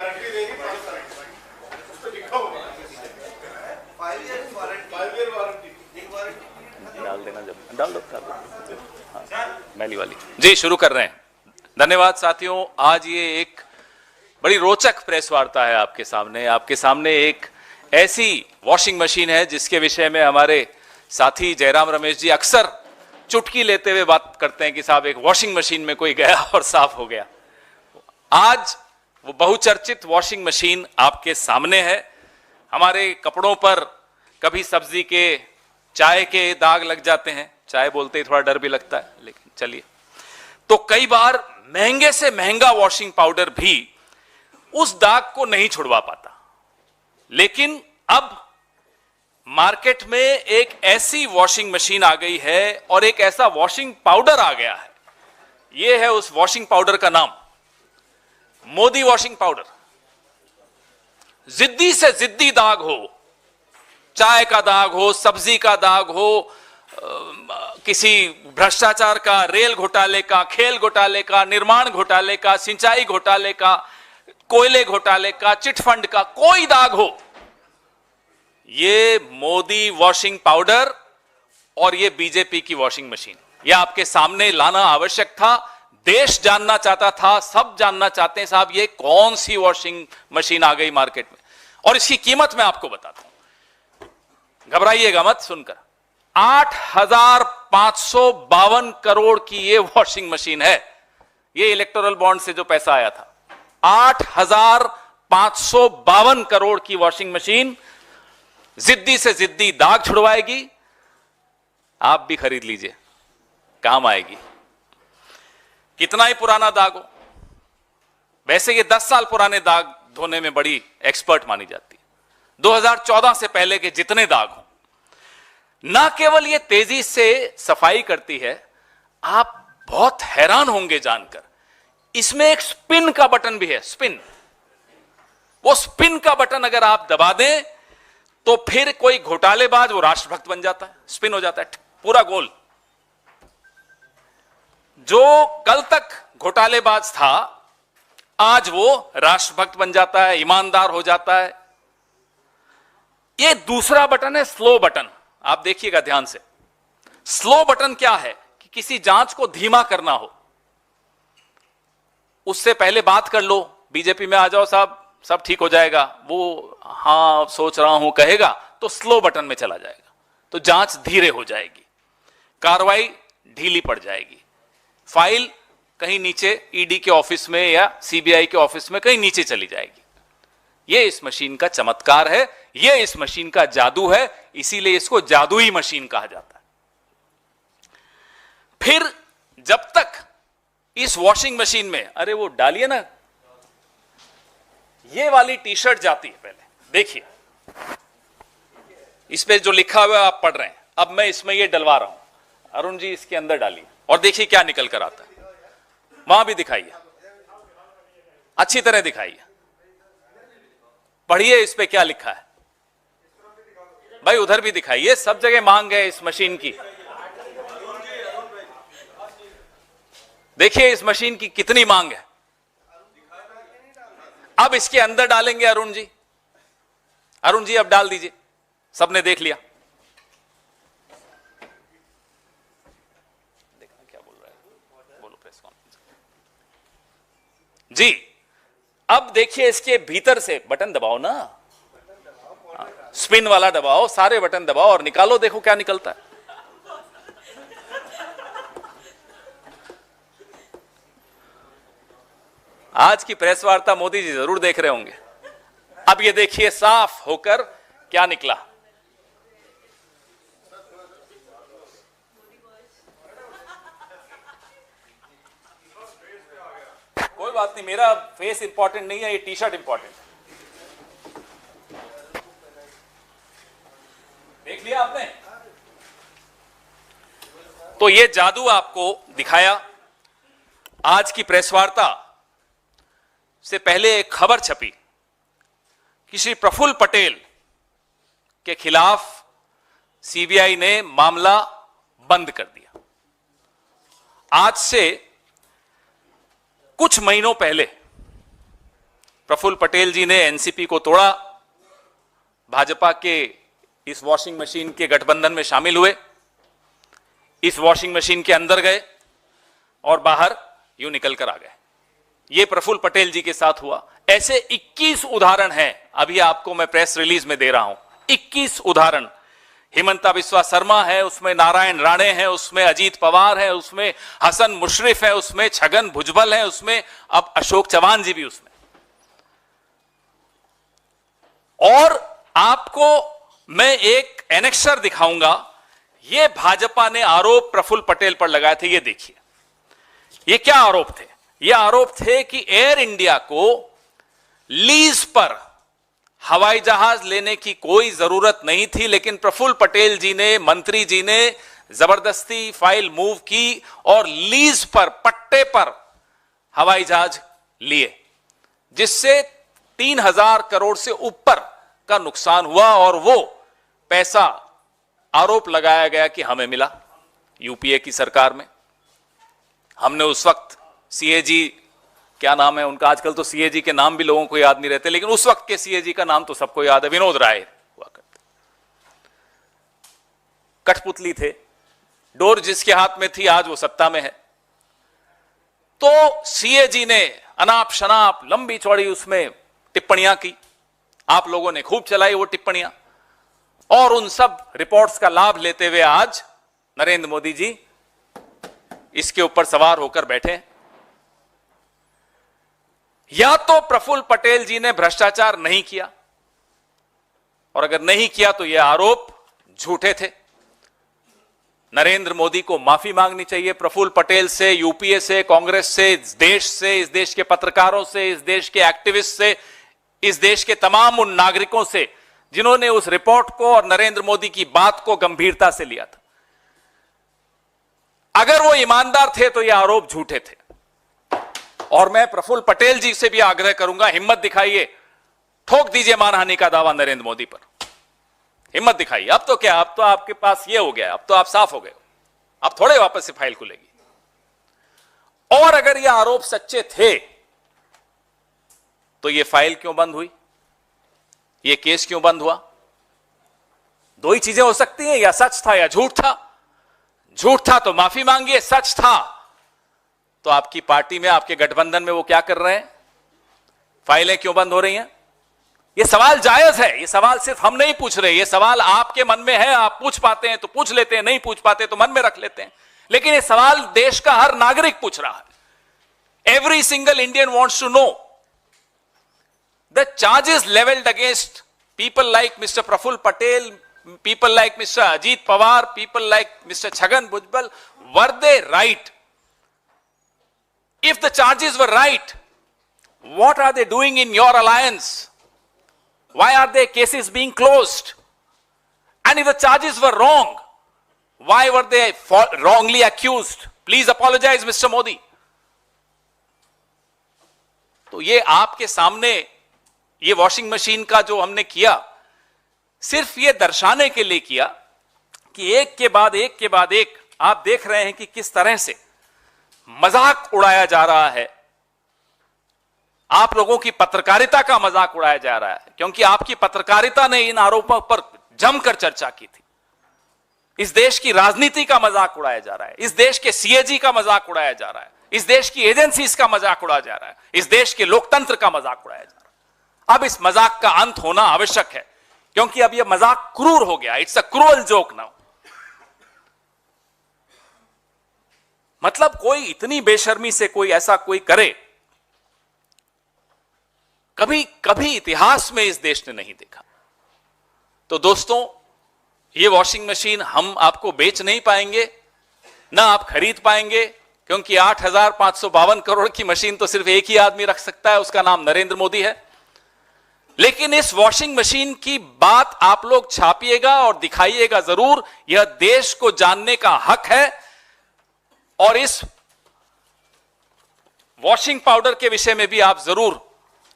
डाल देना, जब डाल दो हाँ, मैली वाली। जी शुरू कर रहे हैं। धन्यवाद साथियों। आज ये एक बड़ी रोचक प्रेस वार्ता है आपके सामने एक ऐसी वॉशिंग मशीन है जिसके विषय में हमारे साथी जयराम रमेश जी अक्सर चुटकी लेते हुए बात करते हैं कि साहब एक वॉशिंग मशीन में कोई गया और साफ हो गया। आज वो बहुचर्चित वॉशिंग मशीन आपके सामने है। हमारे कपड़ों पर कभी सब्जी के, चाय के दाग लग जाते हैं। चाय बोलते ही थोड़ा डर भी लगता है, लेकिन चलिए। तो कई बार महंगे से महंगा वॉशिंग पाउडर भी उस दाग को नहीं छुड़वा पाता। लेकिन अब मार्केट में एक ऐसी वॉशिंग मशीन आ गई है और एक ऐसा वॉशिंग पाउडर आ गया है। यह है उस वॉशिंग पाउडर का नाम, मोदी वॉशिंग पाउडर। जिद्दी से जिद्दी दाग हो, चाय का दाग हो, सब्जी का दाग हो, किसी भ्रष्टाचार का, रेल घोटाले का, खेल घोटाले का, निर्माण घोटाले का, सिंचाई घोटाले का, कोयले घोटाले का, चिटफंड का, कोई दाग हो, ये मोदी वॉशिंग पाउडर और ये बीजेपी की वॉशिंग मशीन, ये आपके सामने लाना आवश्यक था। देश जानना चाहता था, सब जानना चाहते हैं साहब ये कौन सी वॉशिंग मशीन आ गई मार्केट में। और इसकी कीमत मैं आपको बताता हूं, घबराइएगा मत सुनकर। 8,552 करोड़ की ये वॉशिंग मशीन है। ये इलेक्टोरल बॉन्ड से जो पैसा आया था, 8,552 करोड़ की वॉशिंग मशीन जिद्दी से जिद्दी दाग छुड़वाएगी। आप भी खरीद लीजिए, काम आएगी। कितना ही पुराना दाग हो, वैसे ये 10 साल पुराने दाग धोने में बड़ी एक्सपर्ट मानी जाती है। 2014 से पहले के जितने दाग हो, ना केवल ये तेजी से सफाई करती है, आप बहुत हैरान होंगे जानकर, इसमें एक स्पिन का बटन भी है। स्पिन, वो स्पिन का बटन अगर आप दबा दें तो फिर कोई घोटालेबाज वो राष्ट्रभक्त बन जाता है, स्पिन हो जाता है पूरा गोल। जो कल तक घोटालेबाज था आज वो राष्ट्रभक्त बन जाता है, ईमानदार हो जाता है। ये दूसरा बटन है, स्लो बटन। आप देखिएगा ध्यान से। स्लो बटन क्या है कि किसी जांच को धीमा करना हो, उससे पहले बात कर लो, बीजेपी में आ जाओ साहब, सब ठीक हो जाएगा, वो हां सोच रहा हूं कहेगा तो स्लो बटन में चला जाएगा, तो जांच धीरे हो जाएगी, कार्रवाई ढीली पड़ जाएगी, फाइल कहीं नीचे ईडी के ऑफिस में या सीबीआई के ऑफिस में कहीं नीचे चली जाएगी। यह इस मशीन का चमत्कार है, यह इस मशीन का जादू है, इसीलिए इसको जादुई मशीन कहा जाता है। फिर जब तक इस वॉशिंग मशीन में, अरे वो डालिए ना, ये वाली टी शर्ट जाती है पहले, देखिए इस पे जो लिखा हुआ है आप पढ़ रहे हैं, अब मैं इसमें ये डलवा रहा हूं। अरुण जी इसके अंदर डालिए और देखिए क्या निकल कर आता है। वहां भी दिखाइए, अच्छी तरह दिखाइए, पढ़िए इस पे क्या लिखा है भाई, उधर भी दिखाइए, सब जगह मांग है इस मशीन की। देखिए इस मशीन की कितनी मांग है। अब इसके अंदर डालेंगे अरुण जी, अरुण जी अब डाल दीजिए, सबने देख लिया। देखना क्या बोल रहा है, बोलो प्रेस कॉन्फ्रेंस जी। अब देखिए इसके भीतर से बटन दबाओ ना, स्पिन वाला दबाओ, सारे बटन दबाओ और निकालो, देखो क्या निकलता है। आज की प्रेस वार्ता मोदी जी जरूर देख रहे होंगे। अब ये देखिए साफ होकर क्या निकला। कोई बात नहीं, मेरा फेस इंपॉर्टेंट नहीं है, ये टी शर्ट इंपॉर्टेंट है। देख लिया आपने, तो ये जादू आपको दिखाया। आज की प्रेस वार्ता से पहले एक खबर छपी कि श्री प्रफुल्ल पटेल के खिलाफ सीबीआई ने मामला बंद कर दिया। आज से कुछ महीनों पहले प्रफुल्ल पटेल जी ने एनसीपी को तोड़ा, भाजपा के इस वॉशिंग मशीन के गठबंधन में शामिल हुए, इस वॉशिंग मशीन के अंदर गए और बाहर यूं निकल कर आ गए। यह प्रफुल्ल पटेल जी के साथ हुआ। ऐसे 21 उदाहरण हैं, अभी आपको मैं प्रेस रिलीज में दे रहा हूं। 21 उदाहरण। हिमंता बिस्वा शर्मा है, उसमें नारायण राणे हैं, उसमें अजीत पवार है, उसमें हसन मुशर्रफ है, उसमें छगन भुजबल है, उसमें अब अशोक चौहान जी भी उसमें। और आपको मैं एक एनेक्सर दिखाऊंगा। यह भाजपा ने आरोप प्रफुल्ल पटेल पर लगाए थे। ये देखिए, ये क्या आरोप थे? ये आरोप थे कि एयर इंडिया को लीज पर हवाई जहाज लेने की कोई जरूरत नहीं थी, लेकिन प्रफुल्ल पटेल जी ने, मंत्री जी ने जबरदस्ती फाइल मूव की और लीज पर, पट्टे पर हवाई जहाज लिए, जिससे 3000 करोड़ से ऊपर का नुकसान हुआ। और वो पैसा आरोप लगाया गया कि हमें मिला यूपीए की सरकार में। हमने उस वक्त सीएजी, क्या नाम है उनका, आजकल तो सीएजी के नाम भी लोगों को याद नहीं रहते, लेकिन उस वक्त के सीएजी का नाम तो सबको याद है, विनोद राय हुआ करते। कठपुतली थे, डोर जिसके हाथ में थी आज वो सत्ता में है। तो सीएजी ने अनाप शनाप लंबी चौड़ी उसमें टिप्पणियां की, आप लोगों ने खूब चलाई वो टिप्पणियां, और उन सब रिपोर्ट्स का लाभ लेते हुए आज नरेंद्र मोदी जी इसके ऊपर सवार होकर बैठे हैं। या तो प्रफुल्ल पटेल जी ने भ्रष्टाचार नहीं किया, और अगर नहीं किया तो यह आरोप झूठे थे। नरेंद्र मोदी को माफी मांगनी चाहिए प्रफुल्ल पटेल से, यूपीए से, कांग्रेस से, इस देश के पत्रकारों से, इस देश के एक्टिविस्ट से, इस देश के तमाम उन नागरिकों से जिन्होंने उस रिपोर्ट को और नरेंद्र मोदी की बात को गंभीरता से लिया था। अगर वो ईमानदार थे तो ये आरोप झूठे थे। और मैं प्रफुल्ल पटेल जी से भी आग्रह करूंगा, हिम्मत दिखाइए, ठोक दीजिए मानहानि का दावा नरेंद्र मोदी पर, हिम्मत दिखाइए। अब तो क्या, अब तो आपके पास ये हो गया, अब तो आप साफ हो गए, अब थोड़े वापस से फाइल खुलेगी। और अगर ये आरोप सच्चे थे तो ये फाइल क्यों बंद हुई, ये केस क्यों बंद हुआ? दो ही चीजें हो सकती हैं, या सच था या झूठ था। झूठ था तो माफी मांगिए, सच था तो आपकी पार्टी में, आपके गठबंधन में वो क्या कर रहे हैं, फाइलें क्यों बंद हो रही हैं? ये सवाल जायज है, ये सवाल सिर्फ हम नहीं पूछ रहे, ये सवाल आपके मन में है, आप पूछ पाते हैं तो पूछ लेते हैं, नहीं पूछ पाते तो मन में रख लेते हैं, लेकिन ये सवाल देश का हर नागरिक पूछ रहा है। Every single Indian wants to know the charges levelled against people like mister Praful Patel, people like Mr. Ajit Pawar, people like Mr. Chhagan Bhujbal, were they right? If the charges were right, what are they doing in your alliance? Why are their cases being closed? And if the charges were wrong, why were they wrongly accused? Please apologize, Mr. Modi. तो ये आपके सामने, ये washing machine का जो हमने किया, सिर्फ ये दर्शाने के लिए किया कि एक के बाद एक के बाद एक आप देख रहे हैं कि किस तरह से मजाक उड़ाया जा रहा है, आप लोगों की पत्रकारिता का मजाक उड़ाया जा रहा है, क्योंकि आपकी पत्रकारिता ने इन आरोपों पर जमकर चर्चा की थी। इस देश की राजनीति का मजाक उड़ाया जा रहा है, इस देश के सीएजी का मजाक उड़ाया जा रहा है, इस देश की एजेंसीज का मजाक उड़ाया जा रहा है, इस देश के लोकतंत्र का मजाक उड़ाया जा रहा है। अब इस मजाक का अंत होना आवश्यक है, क्योंकि अब यह मजाक क्रूर हो गया। It's a cruel joke now. मतलब कोई इतनी बेशर्मी से कोई ऐसा कोई करे, कभी कभी इतिहास में इस देश ने नहीं देखा। तो दोस्तों, ये वॉशिंग मशीन हम आपको बेच नहीं पाएंगे, ना आप खरीद पाएंगे, क्योंकि 8,552 करोड़ की मशीन तो सिर्फ एक ही आदमी रख सकता है, उसका नाम नरेंद्र मोदी है। लेकिन इस वॉशिंग मशीन की बात आप लोग छापिएगा और दिखाइएगा जरूर, यह देश को जानने का हक है। और इस वॉशिंग पाउडर के विषय में भी आप जरूर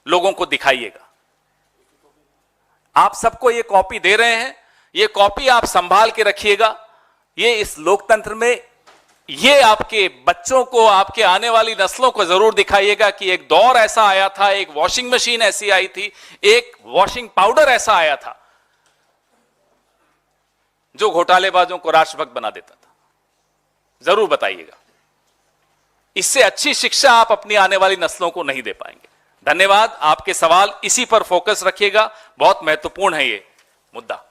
लोगों को दिखाइएगा। आप सबको यह कॉपी दे रहे हैं, यह कॉपी आप संभाल के रखिएगा। यह इस लोकतंत्र में ये आपके बच्चों को, आपके आने वाली नस्लों को जरूर दिखाइएगा कि एक दौर ऐसा आया था, एक वॉशिंग मशीन ऐसी आई थी, एक वॉशिंग पाउडर ऐसा आया था जो घोटालेबाजों को राष्ट्रभक्त बना देता था। जरूर बताइएगा। इससे अच्छी शिक्षा आप अपनी आने वाली नस्लों को नहीं दे पाएंगे। धन्यवाद। आपके सवाल इसी पर फोकस रखिएगा, बहुत महत्वपूर्ण है ये मुद्दा।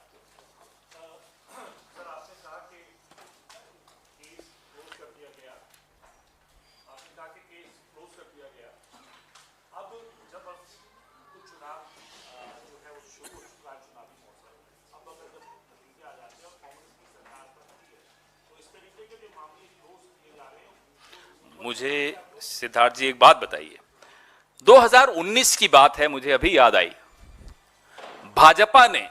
मुझे सिद्धार्थ जी एक बात बताइए, 2019 की बात है, मुझे अभी याद आई, भाजपा ने,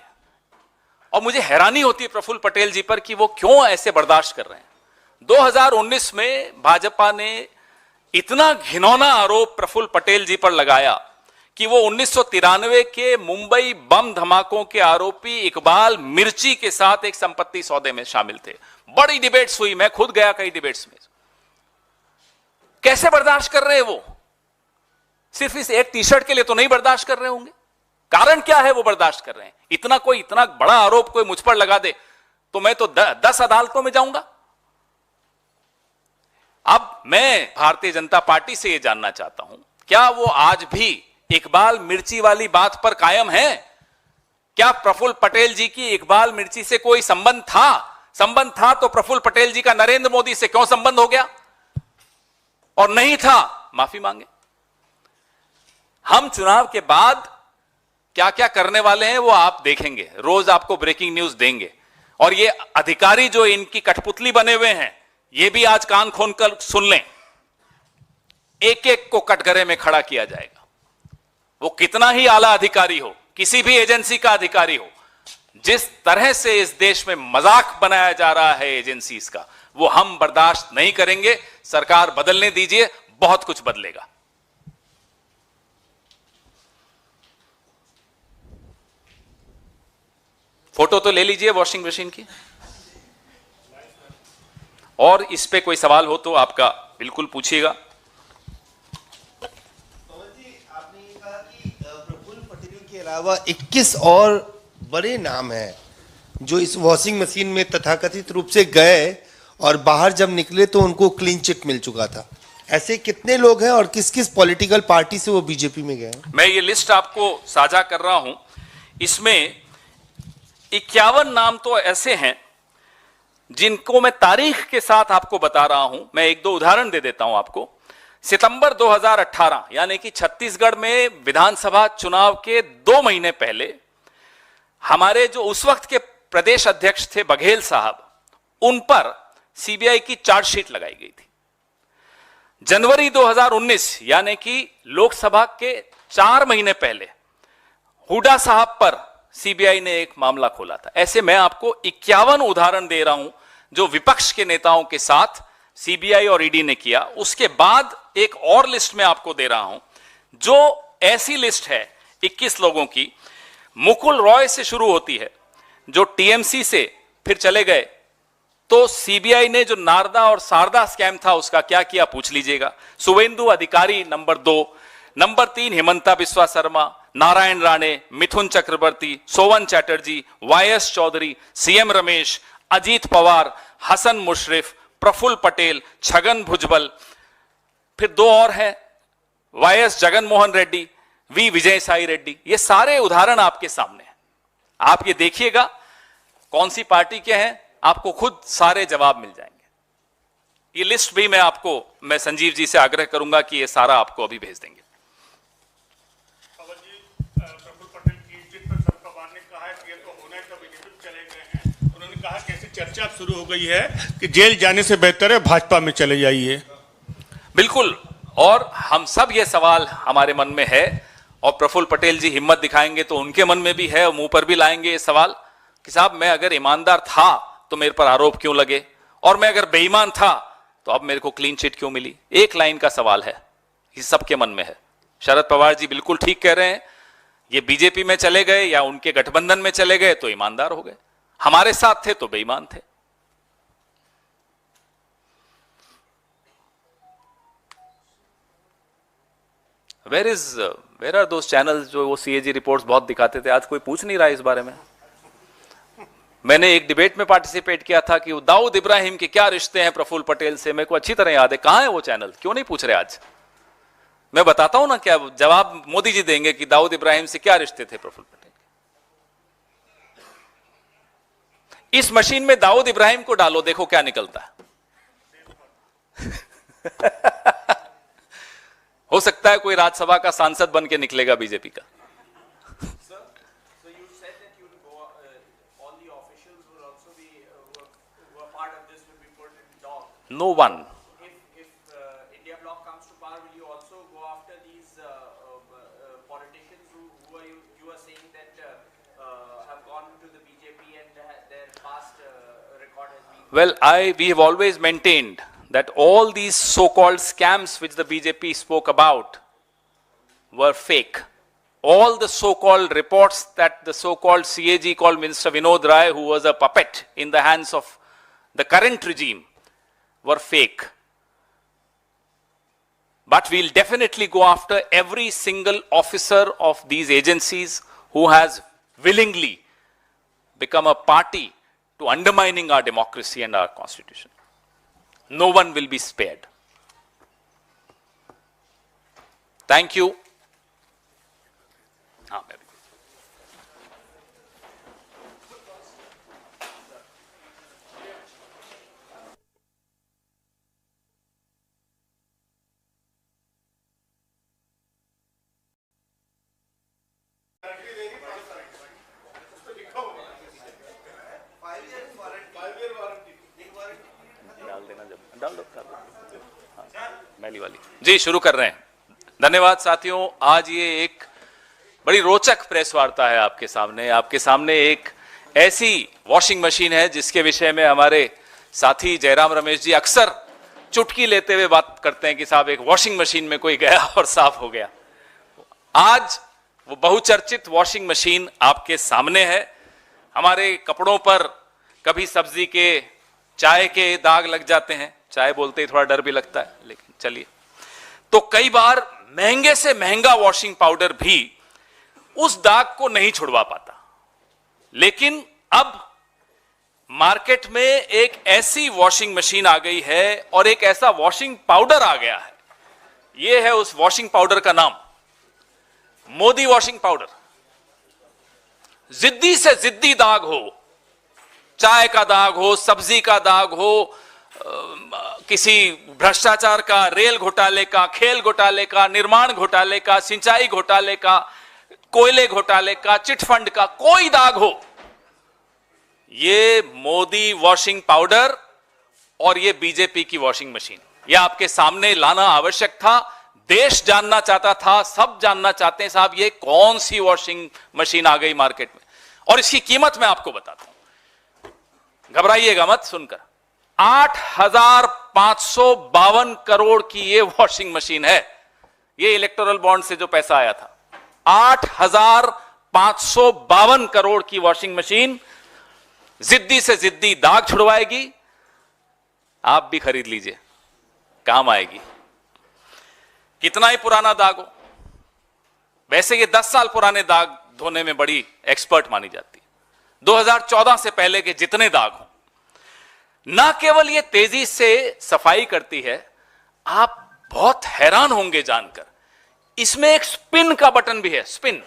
और मुझे हैरानी होती है प्रफुल्ल पटेल जी पर कि वो क्यों ऐसे बर्दाश्त कर रहे हैं। 2019 में भाजपा ने इतना घिनौना आरोप प्रफुल्ल पटेल जी पर लगाया कि वो 1993 के मुंबई बम धमाकों के आरोपी इकबाल मिर्ची के साथ एक संपत्ति सौदे में शामिल थे। बड़ी डिबेट्स हुई, मैं खुद गया कई डिबेट्स में। कैसे बर्दाश्त कर रहे हैं वो? सिर्फ इस एक टी शर्ट के लिए तो नहीं बर्दाश्त कर रहे होंगे। कारण क्या है वो बर्दाश्त कर रहे हैं? इतना बड़ा आरोप कोई मुझ पर लगा दे तो मैं तो 10 अदालतों में जाऊंगा। अब मैं भारतीय जनता पार्टी से यह जानना चाहता हूं, क्या वो आज भी इकबाल मिर्ची वाली बात पर कायम है? क्या प्रफुल्ल पटेल जी की इकबाल मिर्ची से कोई संबंध था? संबंध था तो प्रफुल्ल पटेल जी का नरेंद्र मोदी से क्यों संबंध हो गया? और नहीं था, माफी मांगे। हम चुनाव के बाद क्या क्या करने वाले हैं वो आप देखेंगे, रोज आपको ब्रेकिंग न्यूज देंगे। और ये अधिकारी जो इनकी कठपुतली बने हुए हैं, ये भी आज कान खोलकर सुन लें, एक एक को कटघरे में खड़ा किया जाएगा। वो कितना ही आला अधिकारी हो, किसी भी एजेंसी का अधिकारी हो, जिस तरह से इस देश में मजाक बनाया जा रहा है एजेंसीज का, वो हम बर्दाश्त नहीं करेंगे। सरकार बदलने दीजिए, बहुत कुछ बदलेगा। फोटो तो ले लीजिए वॉशिंग मशीन की। और इस पे कोई सवाल हो तो आपका बिल्कुल पूछिएगा। आपने ये कहा कि प्रफुल्ल पटेल के अलावा 21 और बड़े नाम हैं जो इस वॉशिंग मशीन में तथाकथित रूप से गए और बाहर जब निकले तो उनको क्लीन चिट मिल चुका था। ऐसे कितने लोग हैं और किस किस पॉलिटिकल पार्टी से वो बीजेपी में गए? मैं ये लिस्ट आपको साझा कर रहा हूं। इसमें 51 नाम तो ऐसे हैं जिनको मैं तारीख के साथ आपको बता रहा हूं। मैं एक दो उदाहरण दे देता हूं आपको। सितंबर 2018 यानी कि छत्तीसगढ़ में विधानसभा चुनाव के 2 महीने पहले हमारे जो उस वक्त के प्रदेश अध्यक्ष थे बघेल साहब, उन पर सीबीआई की चार्जशीट लगाई गई थी। जनवरी 2019 यानी कि लोकसभा के 4 महीने पहले हुड्डा साहब पर सीबीआई ने एक मामला खोला था। ऐसे मैं आपको 51 उदाहरण दे रहा हूं जो विपक्ष के नेताओं के साथ सीबीआई और ईडी ने किया। उसके बाद एक और लिस्ट में आपको दे रहा हूं जो ऐसी लिस्ट है 21 लोगों की। मुकुल रॉय से शुरू होती है जो टीएमसी से फिर चले गए, तो सीबीआई ने जो नारदा और शारदा स्कैम था उसका क्या किया पूछ लीजिएगा। शुवेंदु अधिकारी नंबर 2, नंबर 3 हिमंता बिस्वा शर्मा, नारायण राणे, मिथुन चक्रवर्ती, सोवन चैटर्जी, वाईएस चौधरी, सीएम रमेश, अजीत पवार, हसन मुशर्रफ, प्रफुल्ल पटेल, छगन भुजबल, फिर 2 और हैं वाईएस जगनमोहन रेड्डी, वी विजय साई रेड्डी। ये सारे उदाहरण आपके सामने हैं। आप ये देखिएगा कौन सी पार्टी के हैं, आपको खुद सारे जवाब मिल जाएंगे। ये लिस्ट भी मैं संजीव जी से आग्रह करूंगा कि ये सारा आपको अभी भेज देंगे। प्रफुल्ल पटेल की चिट पर सब पवार ने कहा है कि ये तो होना है, कभी नहीं चले गए हैं। उन्होंने कहा कि ऐसी चर्चा शुरू हो गई है कि जेल जाने से बेहतर है भाजपा में चले जाइए। बिल्कुल, और हम सब ये सवाल हमारे मन में है, और प्रफुल्ल पटेल जी हिम्मत दिखाएंगे तो उनके मन में भी है, और मुंह पर भी लाएंगे ये सवाल कि साहब मैं अगर ईमानदार था तो मेरे पर आरोप क्यों लगे, और मैं अगर बेईमान था तो अब मेरे को क्लीन चिट क्यों मिली। एक लाइन का सवाल है, ये सबके मन में है। शरद पवार जी बिल्कुल ठीक कह रहे हैं, ये बीजेपी में चले गए या उनके गठबंधन में चले गए तो ईमानदार हो गए, हमारे साथ थे तो बेईमान थे। वेयर आर दोस चैनल्स जो वो सीएजी रिपोर्ट्स बहुत दिखाते थे, आज कोई पूछ नहीं रहा है इस बारे में। मैंने एक डिबेट में पार्टिसिपेट किया था कि दाऊद इब्राहिम के क्या रिश्ते हैं प्रफुल्ल पटेल से, मेरे को अच्छी तरह याद है। कहां है वो चैनल, क्यों नहीं पूछ रहे आज? मैं बताता हूं ना, क्या जवाब मोदी जी देंगे कि दाऊद इब्राहिम से क्या रिश्ते थे प्रफुल्ल पटेल के। इस मशीन में दाऊद इब्राहिम को डालो, देखो क्या निकलता है। हो सकता है कोई राज्यसभा का सांसद बन के निकलेगा बीजेपी का। No one. If India bloc comes to power, will you also go after these politicians who you are saying that have gone to the BJP and their past record has been? Well, we have always maintained that all these so-called scams which the BJP spoke about were fake. All the so-called reports that the so-called CAG called Minister Vinod Rai, who was a puppet in the hands of the current regime, were fake. But we'll definitely go after every single officer of these agencies who has willingly become a party to undermining our democracy and our constitution. No one will be spared. Thank you. मैली वाली जी, शुरू कर रहे हैं। धन्यवाद साथियों, आज ये एक बड़ी रोचक प्रेस वार्ता है आपके सामने। आपके सामने एक ऐसी वॉशिंग मशीन है जिसके विषय में हमारे साथी जयराम रमेश जी अक्सर चुटकी लेते हुए बात करते हैं कि साहब एक वॉशिंग मशीन में कोई गया और साफ हो गया। आज वो बहुचर्चित वॉशिंग मशीन आपके सामने है। हमारे कपड़ों पर कभी सब्जी के, चाय के दाग लग जाते हैं। चाय बोलते ही थोड़ा डर भी लगता है, लेकिन चलिए। तो कई बार महंगे से महंगा वॉशिंग पाउडर भी उस दाग को नहीं छुड़वा पाता। लेकिन अब मार्केट में एक ऐसी वॉशिंग मशीन आ गई है और एक ऐसा वॉशिंग पाउडर आ गया है। यह है उस वॉशिंग पाउडर का नाम, मोदी वॉशिंग पाउडर। जिद्दी से जिद्दी दाग हो, चाय का दाग हो, सब्जी का दाग हो, किसी भ्रष्टाचार का, रेल घोटाले का, खेल घोटाले का, निर्माण घोटाले का, सिंचाई घोटाले का, कोयले घोटाले का, चिटफंड का, कोई दाग हो, ये मोदी वॉशिंग पाउडर और ये बीजेपी की वॉशिंग मशीन, ये आपके सामने लाना आवश्यक था। देश जानना चाहता था, सब जानना चाहते हैं साहब ये कौन सी वॉशिंग मशीन आ गई मार्केट में। और इसकी कीमत मैं आपको बताता हूं, घबराइएगा मत सुनकर। 8,552 करोड़ की ये वॉशिंग मशीन है। ये इलेक्टोरल बॉन्ड से जो पैसा आया था, 8,552 करोड़ की वॉशिंग मशीन जिद्दी से जिद्दी दाग छुड़वाएगी। आप भी खरीद लीजिए, काम आएगी। कितना ही पुराना दाग हो, वैसे ये 10 साल पुराने दाग धोने में बड़ी एक्सपर्ट मानी जाती है। 2014 से पहले के जितने दाग हो, ना केवल ये तेजी से सफाई करती है, आप बहुत हैरान होंगे जानकर, इसमें एक स्पिन का बटन भी है। स्पिन,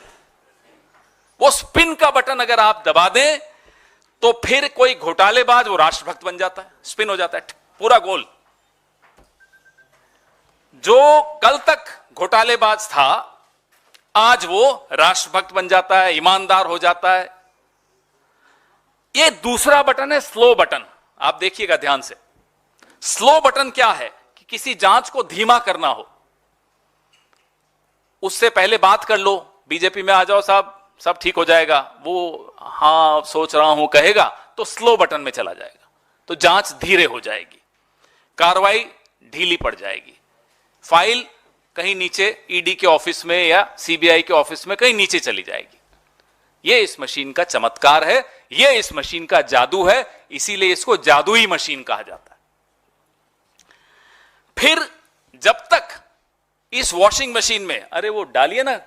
वो स्पिन का बटन अगर आप दबा दें तो फिर कोई घोटालेबाज वो राष्ट्रभक्त बन जाता है, स्पिन हो जाता है पूरा गोल। जो कल तक घोटालेबाज था आज वो राष्ट्रभक्त बन जाता है, ईमानदार हो जाता है। ये दूसरा बटन है स्लो बटन। आप देखिएगा ध्यान से, स्लो बटन क्या है कि किसी जांच को धीमा करना हो, उससे पहले बात कर लो, बीजेपी में आ जाओ साहब, सब ठीक हो जाएगा। वो हां सोच रहा हूं कहेगा तो स्लो बटन में चला जाएगा, तो जांच धीरे हो जाएगी, कार्रवाई ढीली पड़ जाएगी, फाइल कहीं नीचे ईडी के ऑफिस में या सीबीआई के ऑफिस में कहीं नीचे चली जाएगी। यह इस मशीन का चमत्कार है, यह इस मशीन का जादू है, इसीलिए इसको जादुई मशीन कहा जाता है। फिर जब तक इस वॉशिंग मशीन में, अरे वो डालिए ना,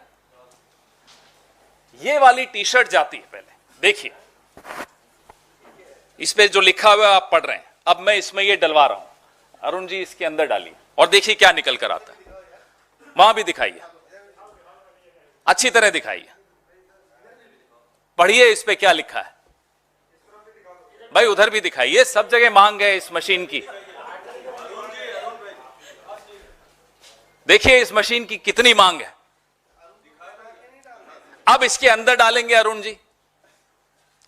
ये वाली टी शर्ट जाती है पहले, देखिए इस पे जो लिखा हुआ है आप पढ़ रहे हैं, अब मैं इसमें ये डलवा रहा हूं, अरुण जी इसके अंदर डालिए और देखिए क्या निकल कर आता है। वहां भी दिखाइए, अच्छी तरह दिखाइए, पढ़िए इस पे क्या लिखा है भाई, उधर भी दिखाइए, सब जगह मांग है इस मशीन की। देखिए इस मशीन की कितनी मांग है। अब इसके अंदर डालेंगे अरुण जी,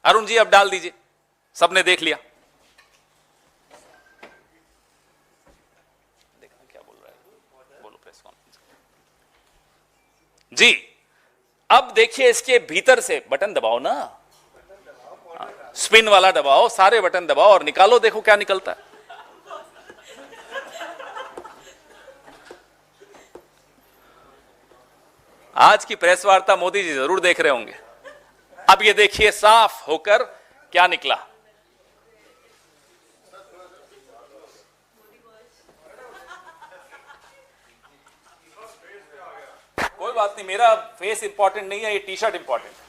अरुण जी अब डाल दीजिए, सबने देख लिया। देखना क्या बोल रहा है, बोलो प्रेस कॉन्फ्रेंस जी। अब देखिए इसके भीतर से बटन दबाओ ना, स्पिन वाला दबाओ, सारे बटन दबाओ और निकालो, देखो क्या निकलता है। आज की प्रेस वार्ता मोदी जी जरूर देख रहे होंगे। अब ये देखिए साफ होकर क्या निकला। कोई बात नहीं, मेरा फेस इंपॉर्टेंट नहीं है, ये टी शर्ट इंपॉर्टेंट है।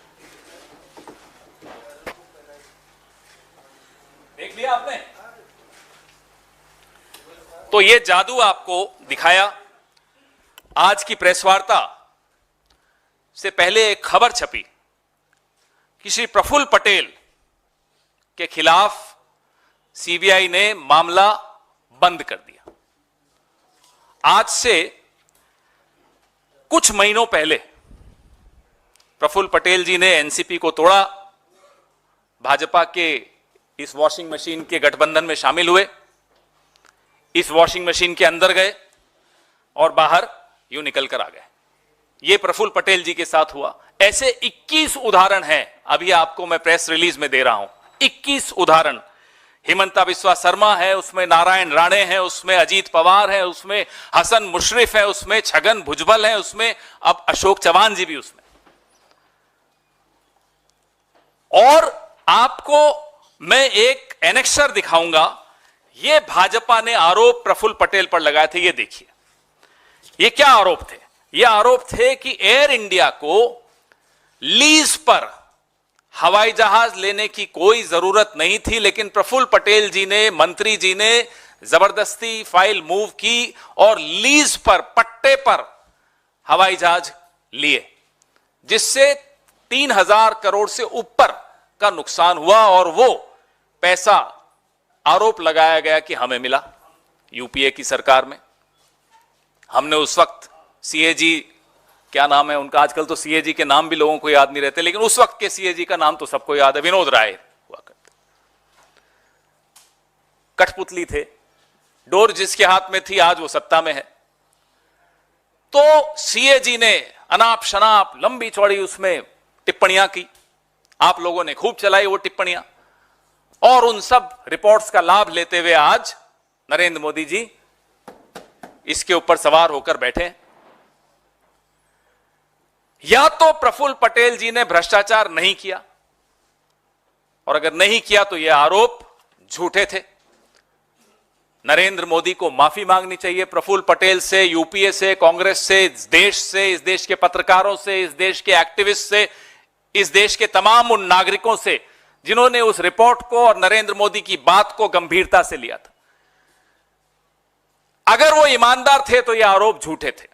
देख लिया आपने, तो ये जादू आपको दिखाया। आज की प्रेस वार्ता से पहले एक खबर छपी कि श्री प्रफुल्ल पटेल के खिलाफ सीबीआई ने मामला बंद कर दिया। आज से कुछ महीनों पहले प्रफुल्ल पटेल जी ने एनसीपी को तोड़ा, भाजपा के इस वॉशिंग मशीन के गठबंधन में शामिल हुए, इस वॉशिंग मशीन के अंदर गए और बाहर यूं निकल कर आ गए। यह प्रफुल्ल पटेल जी के साथ हुआ। ऐसे 21 उदाहरण हैं, अभी आपको मैं प्रेस रिलीज में दे रहा हूं, 21 उदाहरण। हिमंता बिस्वा शर्मा है उसमें, नारायण राणे हैं उसमें, अजीत पवार है उसमें, हसन मुशर्रफ है उसमें, छगन भुजबल है उसमें, अब अशोक चौहान जी भी उसमें। और आपको मैं एक एनेक्सर दिखाऊंगा, यह भाजपा ने आरोप प्रफुल्ल पटेल पर लगाए थे। ये देखिए ये क्या आरोप थे। ये आरोप थे कि एयर इंडिया को लीज पर हवाई जहाज लेने की कोई जरूरत नहीं थी, लेकिन प्रफुल्ल पटेल जी ने, मंत्री जी ने जबरदस्ती फाइल मूव की और लीज पर, पट्टे पर हवाई जहाज लिए, जिससे 3000 करोड़ से ऊपर का नुकसान हुआ। और वो पैसा आरोप लगाया गया कि हमें मिला यूपीए की सरकार में। हमने उस वक्त सीएजी, क्या नाम है उनका, आजकल तो सीएजी के नाम भी लोगों को याद नहीं रहते, लेकिन उस वक्त के सीएजी का नाम तो सबको याद है, विनोद राय हुआ करते। कठपुतली थे, डोर जिसके हाथ में थी आज वो सत्ता में है। तो सीएजी ने अनाप शनाप लंबी चौड़ी उसमें टिप्पणियां की, आप लोगों ने खूब चलाई वो टिप्पणियां, और उन सब रिपोर्ट्स का लाभ लेते हुए आज नरेंद्र मोदी जी इसके ऊपर सवार होकर बैठे हैं। या तो प्रफुल्ल पटेल जी ने भ्रष्टाचार नहीं किया, और अगर नहीं किया तो यह आरोप झूठे थे। नरेंद्र मोदी को माफी मांगनी चाहिए प्रफुल्ल पटेल से, यूपीए से, कांग्रेस से, इस देश के पत्रकारों से, इस देश के एक्टिविस्ट से, इस देश के तमाम उन नागरिकों से जिन्होंने उस रिपोर्ट को और नरेंद्र मोदी की बात को गंभीरता से लिया था। अगर वो ईमानदार थे तो ये आरोप झूठे थे।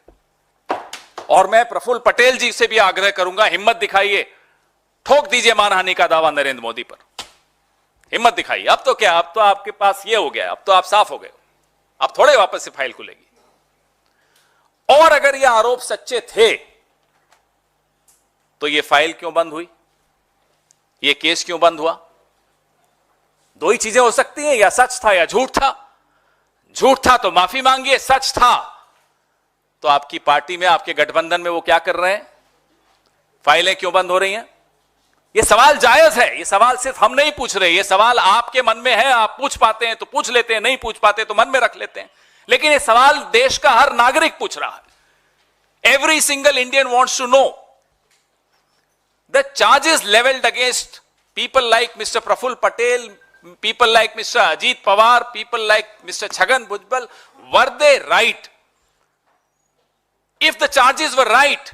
और मैं प्रफुल्ल पटेल जी से भी आग्रह करूंगा, हिम्मत दिखाइए, ठोक दीजिए मानहानि का दावा नरेंद्र मोदी पर, हिम्मत दिखाइए। अब तो क्या, अब तो आपके पास ये हो गया, अब तो आप साफ हो गए, अब थोड़े वापस से फाइल खुलेगी। और अगर ये आरोप सच्चे थे तो ये फाइल क्यों बंद हुई, ये केस क्यों बंद हुआ? दो ही चीजें हो सकती हैं, या सच था या झूठ था। झूठ था तो माफी मांगिए, सच था तो आपकी पार्टी में, आपके गठबंधन में वो क्या कर रहे हैं, फाइलें क्यों बंद हो रही हैं? ये सवाल जायज है, ये सवाल सिर्फ हम नहीं पूछ रहे, ये सवाल आपके मन में है, आप पूछ पाते हैं तो पूछ लेते हैं, नहीं पूछ पाते तो मन में रख लेते हैं, लेकिन ये सवाल देश का हर नागरिक पूछ रहा है। Every single Indian wants to know the charges levelled against people like mister Praful Patel, people like Mr. Ajit Pawar, people like Mr. Chhagan Bhujbal, were they right? If the charges were right,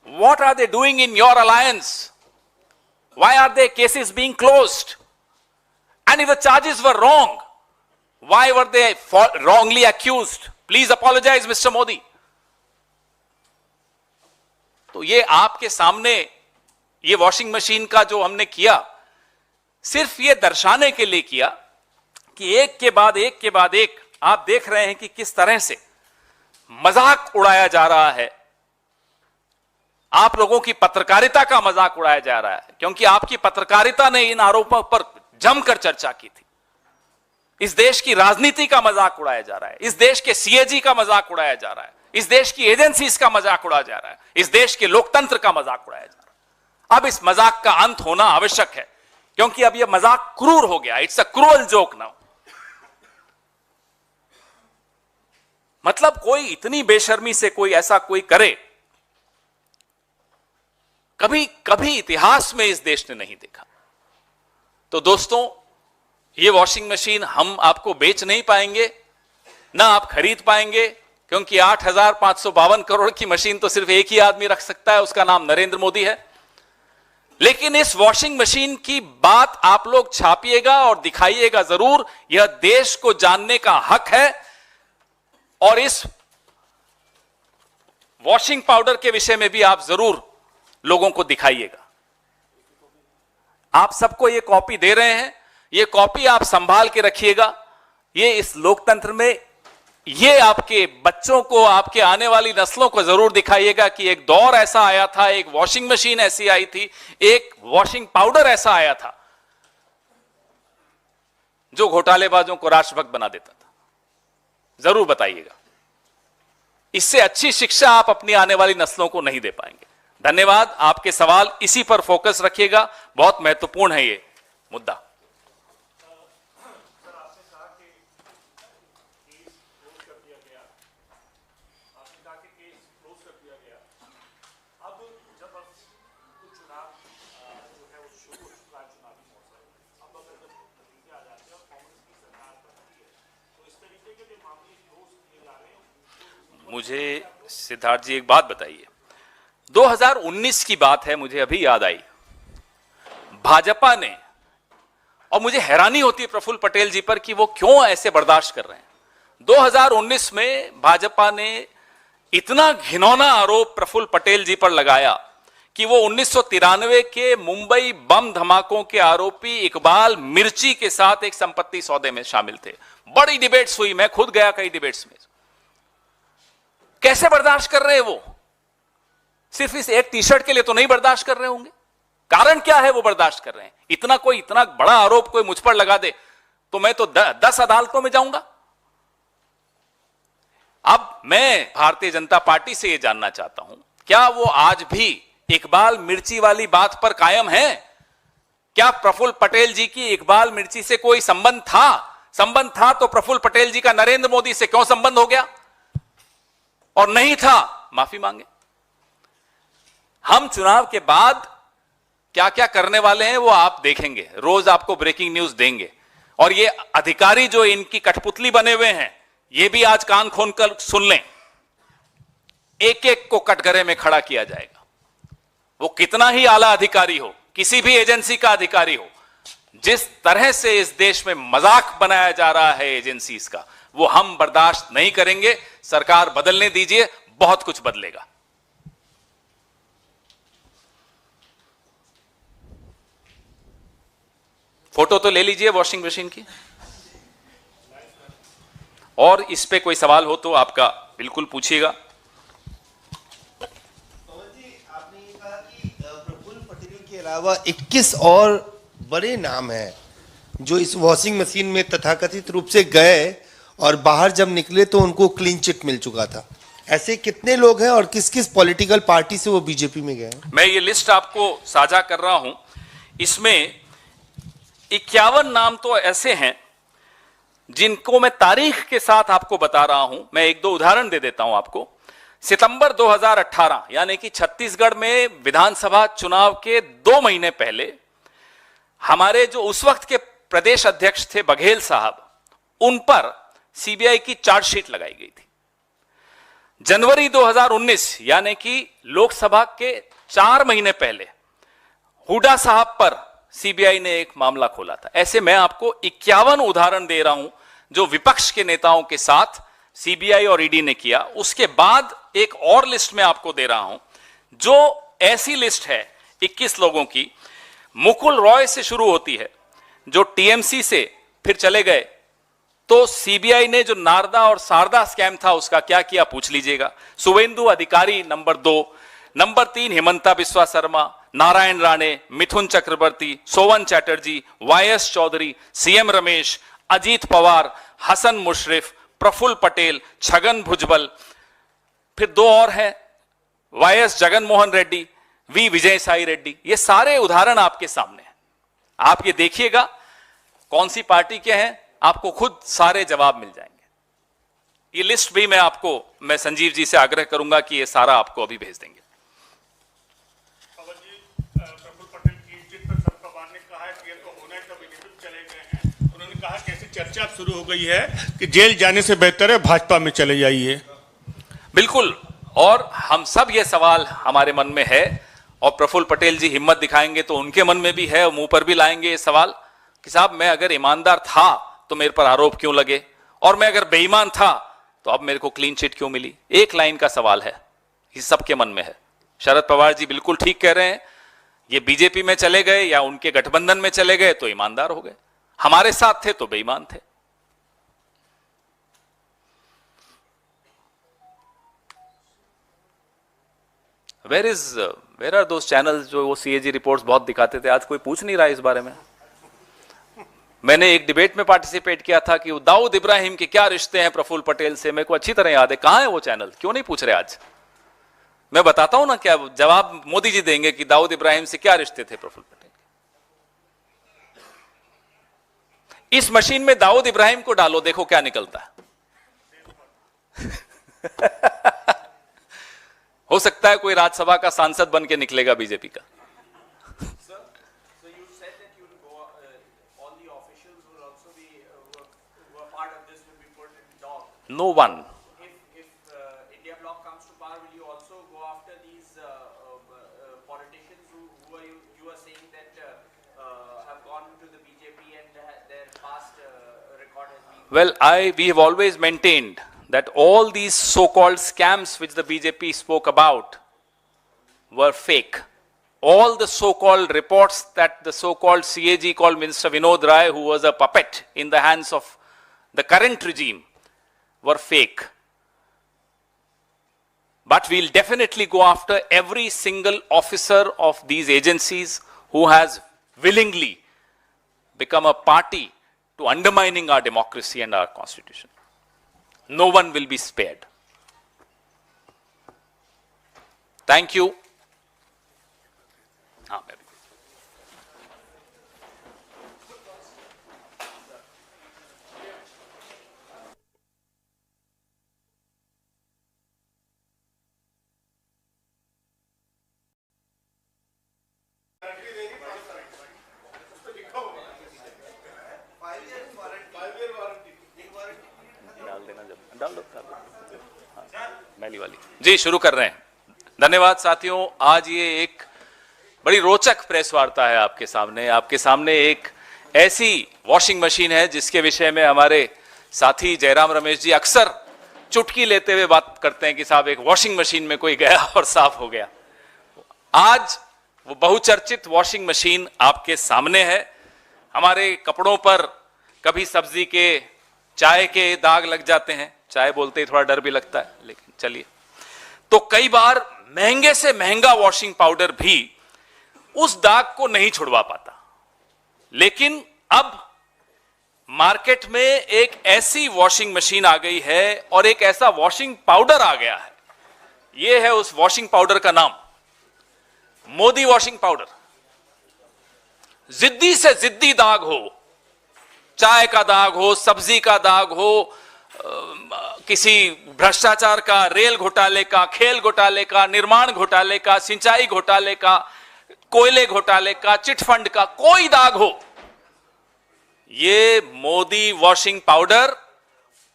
what are they doing in your alliance? Why are their cases being closed? And if the charges were wrong, why were they wrongly accused? Please apologize, Mr. Modi. तो ये आपके सामने ये washing machine का जो हमने किया, सिर्फ ये दर्शाने के लिए किया कि एक के बाद एक आप देख रहे हैं कि किस तरह से मजाक उड़ाया जा रहा है, आप लोगों की पत्रकारिता का मजाक उड़ाया जा रहा है, क्योंकि आपकी पत्रकारिता ने इन आरोपों पर जमकर चर्चा की थी। इस देश की राजनीति का मजाक उड़ाया जा रहा है, इस देश के सीएजी का मजाक उड़ाया जा रहा है, इस देश की एजेंसीज का मजाक उड़ाया जा रहा है, इस देश के लोकतंत्र का मजाक उड़ाया जा रहा है। अब इस मजाक का अंत होना आवश्यक है, क्योंकि अब यह मजाक क्रूर हो गया। It's a cruel joke now. मतलब कोई इतनी बेशर्मी से कोई ऐसा कोई करे, कभी कभी इतिहास में इस देश ने नहीं देखा। तो दोस्तों, ये वॉशिंग मशीन हम आपको बेच नहीं पाएंगे, ना आप खरीद पाएंगे, क्योंकि 8,552 करोड़ की मशीन तो सिर्फ एक ही आदमी रख सकता है, उसका नाम नरेंद्र मोदी है। लेकिन इस वॉशिंग मशीन की बात आप लोग छापिएगा और दिखाइएगा जरूर, यह देश को जानने का हक है। और इस वॉशिंग पाउडर के विषय में भी आप जरूर लोगों को दिखाइएगा। आप सबको ये कॉपी दे रहे हैं, ये कॉपी आप संभाल के रखिएगा। ये इस लोकतंत्र में, ये आपके बच्चों को, आपके आने वाली नस्लों को जरूर दिखाइएगा कि एक दौर ऐसा आया था, एक वॉशिंग मशीन ऐसी आई थी, एक वॉशिंग पाउडर ऐसा आया था जो घोटालेबाजों को राष्ट्रभक्त बना देता था। जरूर बताइएगा। इससे अच्छी शिक्षा आप अपनी आने वाली नस्लों को नहीं दे पाएंगे। धन्यवाद। आपके सवाल इसी पर फोकस रखिएगा, बहुत महत्वपूर्ण है ये मुद्दा। मुझे सिद्धार्थ जी एक बात बताइए, 2019 की बात है, मुझे अभी याद आई, भाजपा ने, और मुझे हैरानी होती है प्रफुल्ल पटेल जी पर कि वो क्यों ऐसे बर्दाश्त कर रहे हैं। 2019 में भाजपा ने इतना घिनौना आरोप प्रफुल्ल पटेल जी पर लगाया कि वो 1993 के मुंबई बम धमाकों के आरोपी इकबाल मिर्ची के साथ एक संपत्ति सौदे में शामिल थे। बड़ी डिबेट्स हुई, मैं खुद गया कई डिबेट्स में। कैसे बर्दाश्त कर रहे हैं वो? सिर्फ इस एक टी शर्ट के लिए तो नहीं बर्दाश्त कर रहे होंगे। कारण क्या है वो बर्दाश्त कर रहे हैं? इतना बड़ा आरोप कोई मुझ पर लगा दे तो मैं तो 10 अदालतों में जाऊंगा। अब मैं भारतीय जनता पार्टी से यह जानना चाहता हूं, क्या वो आज भी इकबाल मिर्ची वाली बात पर कायम है? क्या प्रफुल्ल पटेल जी की इकबाल मिर्ची से कोई संबंध था? संबंध था तो प्रफुल्ल पटेल जी का नरेंद्र मोदी से क्यों संबंध हो गया? और नहीं था, माफी मांगे। हम चुनाव के बाद क्या क्या करने वाले हैं वो आप देखेंगे, रोज आपको ब्रेकिंग न्यूज देंगे। और ये अधिकारी जो इनकी कठपुतली बने हुए हैं, ये भी आज कान खोलकर सुन लें, एक एक को कटघरे में खड़ा किया जाएगा। वो कितना ही आला अधिकारी हो, किसी भी एजेंसी का अधिकारी हो, जिस तरह से इस देश में मजाक बनाया जा रहा है एजेंसीज का, वो हम बर्दाश्त नहीं करेंगे। सरकार बदलने दीजिए, बहुत कुछ बदलेगा। फोटो तो ले लीजिए वॉशिंग मशीन की। और इस पे कोई सवाल हो तो आपका बिल्कुल पूछिएगा। आपने ये कहा कि प्रफुल्ल पटेल के अलावा 21 और बड़े नाम हैं जो इस वॉशिंग मशीन में तथाकथित रूप से गए और बाहर जब निकले तो उनको क्लीन चिट मिल चुका था। ऐसे कितने लोग हैं और किस किस पॉलिटिकल पार्टी से वो बीजेपी में गए? मैं ये लिस्ट आपको साझा कर रहा हूं। इसमें 51 नाम तो ऐसे हैं जिनको मैं तारीख के साथ आपको बता रहा हूं। मैं एक दो उदाहरण दे देता हूं आपको। सितंबर 2018 यानी कि छत्तीसगढ़ में विधानसभा चुनाव के 2 महीने पहले हमारे जो उस वक्त के प्रदेश अध्यक्ष थे बघेल साहब, उन पर सीबीआई की चार्जशीट लगाई गई थी। जनवरी 2019 यानी कि लोकसभा के 4 महीने पहले हुड्डा साहब पर सीबीआई ने एक मामला खोला था। ऐसे मैं आपको 51 उदाहरण दे रहा हूं जो विपक्ष के नेताओं के साथ सीबीआई और ईडी ने किया। उसके बाद एक और लिस्ट में आपको दे रहा हूं जो ऐसी लिस्ट है 21 लोगों की। मुकुल रॉय से शुरू होती है जो टीएमसी से फिर चले गए, तो सीबीआई ने जो नारदा और शारदा स्कैम था उसका क्या किया पूछ लीजिएगा। शुभेंदु अधिकारी नंबर 2, नंबर 3 हिमंता बिस्वा शर्मा, नारायण राणे, मिथुन चक्रवर्ती, सोवन चैटर्जी, वाईएस चौधरी, सीएम रमेश, अजीत पवार, हसन मुशर्रफ, प्रफुल्ल पटेल, छगन भुजबल, फिर 2 और हैं वाईएस जगनमोहन रेड्डी, वी विजय साई रेड्डी। ये सारे उदाहरण आपके सामने हैं। आप ये देखिएगा कौन सी पार्टी के हैं, आपको खुद सारे जवाब मिल जाएंगे। ये लिस्ट भी मैं संजीव जी से आग्रह करूंगा कि ये सारा आपको अभी भेज देंगे। पवन जी, प्रफुल्ल पटेल की ट्वीट पर शरद पवार ने कहा है कि ये तो होना है तब नियुक्त चले गए हैं। उन्होंने कहा कि ऐसी चर्चा अब शुरू हो गई है कि जेल जाने से बेहतर है भाजपा में चले जाइए। बिल्कुल, और हम सब ये सवाल हमारे मन में है और प्रफुल्ल पटेल जी हिम्मत दिखाएंगे तो उनके मन में भी है और मुंह पर भी लाएंगे ये सवाल कि साहब मैं अगर ईमानदार था तो मेरे पर आरोप क्यों लगे, और मैं अगर बेईमान था तो अब मेरे को क्लीन चिट क्यों मिली। एक लाइन का सवाल है, ये सबके मन में है। शरद पवार जी बिल्कुल ठीक कह रहे हैं, ये बीजेपी में चले गए या उनके गठबंधन में चले गए तो ईमानदार हो गए, हमारे साथ थे तो बेईमान थे। वेयर आर दोस चैनल्स जो वो सीएजी रिपोर्ट्स बहुत दिखाते थे, आज कोई पूछ नहीं रहा इस बारे में। मैंने एक डिबेट में पार्टिसिपेट किया था कि दाऊद इब्राहिम के क्या रिश्ते हैं प्रफुल्ल पटेल से, मेरे को अच्छी तरह याद है। कहां है वो चैनल, क्यों नहीं पूछ रहे आज? मैं बताता हूं ना क्या जवाब मोदी जी देंगे कि दाऊद इब्राहिम से क्या रिश्ते थे प्रफुल्ल पटेल। इस मशीन में दाऊद इब्राहिम को डालो, देखो क्या निकलता है। हो सकता है कोई राज्यसभा का सांसद बन के निकलेगा बीजेपी का। No one. If India bloc comes to power, will you also go after these politicians who you are saying that have gone to the BJP and their past record has been? Well, we have always maintained that all these so-called scams which the BJP spoke about were fake. All the so-called reports that the so-called CAG called Minister Vinod Rai, who was a puppet in the hands of the current regime, were fake. But we'll definitely go after every single officer of these agencies who has willingly become a party to undermining our democracy and our constitution. No one will be spared. Thank you. मैली वाली जी शुरू कर रहे हैं। धन्यवाद साथियों, आज ये एक बड़ी रोचक प्रेस वार्ता है आपके सामने एक ऐसी वॉशिंग मशीन है जिसके विषय में हमारे साथी जयराम रमेश जी अक्सर चुटकी लेते हुए बात करते हैं कि साहब एक वॉशिंग मशीन में कोई गया और साफ हो गया। आज वो बहुचर्चित वॉशिंग मशीन आपके सामने है। हमारे कपड़ों पर कभी सब्जी के चाय के दाग लग जाते हैं, चाय बोलते ही थोड़ा डर भी लगता है, लेकिन चलिए। तो कई बार महंगे से महंगा वॉशिंग पाउडर भी उस दाग को नहीं छुड़वा पाता, लेकिन अब मार्केट में एक ऐसी वॉशिंग मशीन आ गई है और एक ऐसा वॉशिंग पाउडर आ गया है। यह है उस वॉशिंग पाउडर का नाम, मोदी वॉशिंग पाउडर। जिद्दी से जिद्दी दाग हो, चाय का दाग हो, सब्जी का दाग हो, किसी भ्रष्टाचार का, रेल घोटाले का, खेल घोटाले का, निर्माण घोटाले का, सिंचाई घोटाले का, कोयले घोटाले का, चिटफंड का, कोई दाग हो, ये मोदी वॉशिंग पाउडर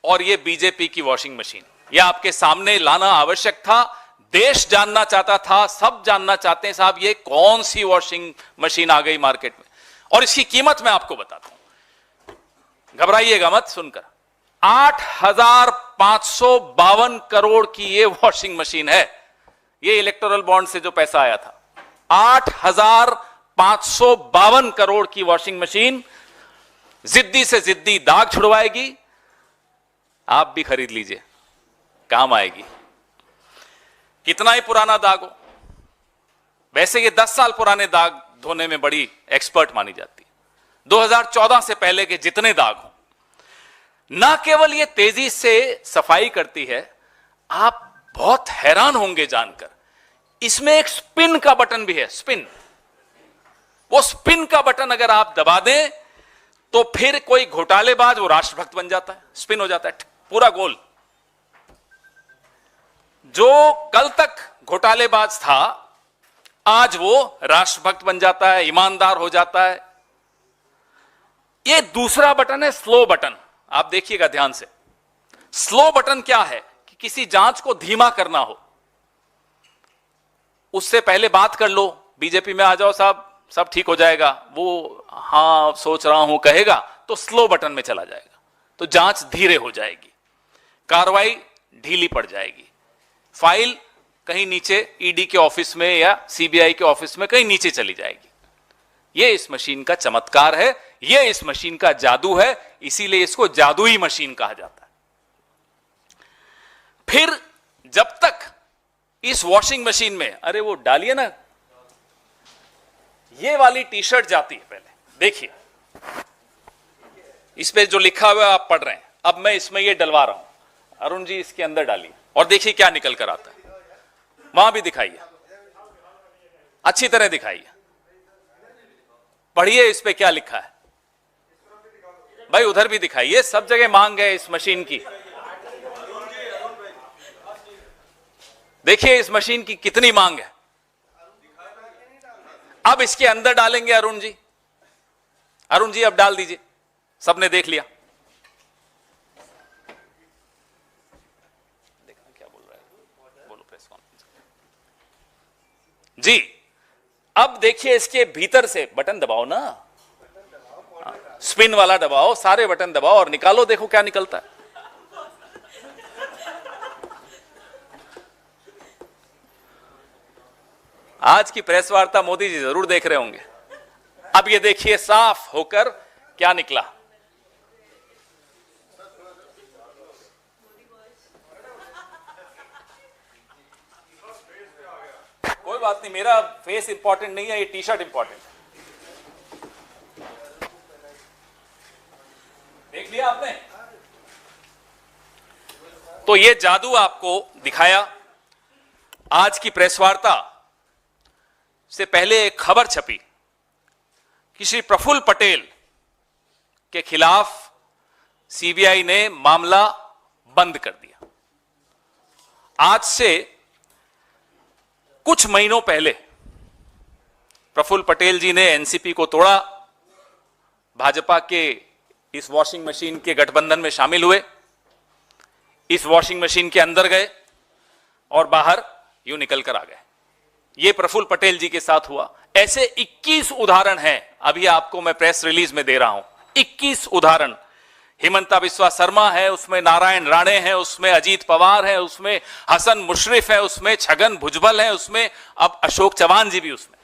और ये बीजेपी की वॉशिंग मशीन यह आपके सामने लाना आवश्यक था। देश जानना चाहता था, सब जानना चाहते हैं साहब ये कौन सी वॉशिंग मशीन आ गई मार्केट में, और इसकी कीमत मैं आपको बताता हूं, घबराइएगा मत सुनकर। 8,552 करोड़ की ये वॉशिंग मशीन है। ये इलेक्टोरल बॉन्ड से जो पैसा आया था, 8,552 करोड़ की वॉशिंग मशीन जिद्दी से जिद्दी दाग छुड़वाएगी। आप भी खरीद लीजिए, काम आएगी। कितना ही पुराना दाग हो, वैसे ये 10 साल पुराने दाग धोने में बड़ी एक्सपर्ट मानी जाती है। 2014 से पहले के जितने दाग हो, ना केवल ये तेजी से सफाई करती है, आप बहुत हैरान होंगे जानकर, इसमें एक स्पिन का बटन भी है। स्पिन, वो स्पिन का बटन अगर आप दबा दें तो फिर कोई घोटालेबाज वो राष्ट्रभक्त बन जाता है, स्पिन हो जाता है पूरा गोल। जो कल तक घोटालेबाज था आज वो राष्ट्रभक्त बन जाता है, ईमानदार हो जाता है। ये दूसरा बटन है स्लो बटन। आप देखिएगा ध्यान से, स्लो बटन क्या है कि किसी जांच को धीमा करना हो, उससे पहले बात कर लो, बीजेपी में आ जाओ साहब सब ठीक हो जाएगा, वो हां सोच रहा हूं कहेगा तो स्लो बटन में चला जाएगा, तो जांच धीरे हो जाएगी, कार्रवाई ढीली पड़ जाएगी, फाइल कहीं नीचे ईडी के ऑफिस में या सीबीआई के ऑफिस में कहीं नीचे चली जाएगी। यह इस मशीन का चमत्कार है, यह इस मशीन का जादू है, इसीलिए इसको जादुई मशीन कहा जाता है। फिर जब तक इस वॉशिंग मशीन में, अरे वो डालिए ना, ये वाली टी शर्ट जाती है, पहले देखिए इस पे जो लिखा हुआ है आप पढ़ रहे हैं, अब मैं इसमें ये डलवा रहा हूं, अरुण जी इसके अंदर डालिए और देखिए क्या निकल कर आता है। वहां भी दिखाइए, अच्छी तरह दिखाइए, पढ़िए इस पे क्या लिखा है भाई, उधर भी दिखाइए, सब जगह मांग है इस मशीन की। देखिए इस मशीन की कितनी मांग है। अब इसके अंदर डालेंगे अरुण जी, अरुण जी अब डाल दीजिए, सबने देख लिया। देखना क्या बोल रहा है, बोलो प्रेस कॉन्फ्रेंस जी। अब देखिए इसके भीतर से बटन दबाओ ना, स्पिन वाला दबाओ, सारे बटन दबाओ और निकालो, देखो क्या निकलता है। आज की प्रेस वार्ता मोदी जी जरूर देख रहे होंगे। अब ये देखिए साफ होकर क्या निकला। कोई बात नहीं, मेरा फेस इंपॉर्टेंट नहीं है, ये टी शर्ट इंपॉर्टेंट है। देख लिया आपने, तो ये जादू आपको दिखाया। आज की प्रेस वार्ता से पहले एक खबर छपी कि श्री प्रफुल्ल पटेल के खिलाफ सीबीआई ने मामला बंद कर दिया। आज से कुछ महीनों पहले प्रफुल्ल पटेल जी ने एनसीपी को तोड़ा, भाजपा के इस वॉशिंग मशीन के गठबंधन में शामिल हुए, इस वॉशिंग मशीन के अंदर गए और बाहर यूं निकल कर आ गए। यह प्रफुल्ल पटेल जी के साथ हुआ। ऐसे 21 उदाहरण हैं, अभी आपको मैं प्रेस रिलीज में दे रहा हूं, 21 उदाहरण। हिमंता बिस्वा शर्मा है, उसमें नारायण राणे हैं, उसमें अजीत पवार है, उसमें हसन मुशर्रफ है, उसमें छगन भुजबल है, उसमें अब अशोक चौहान जी भी उसमें।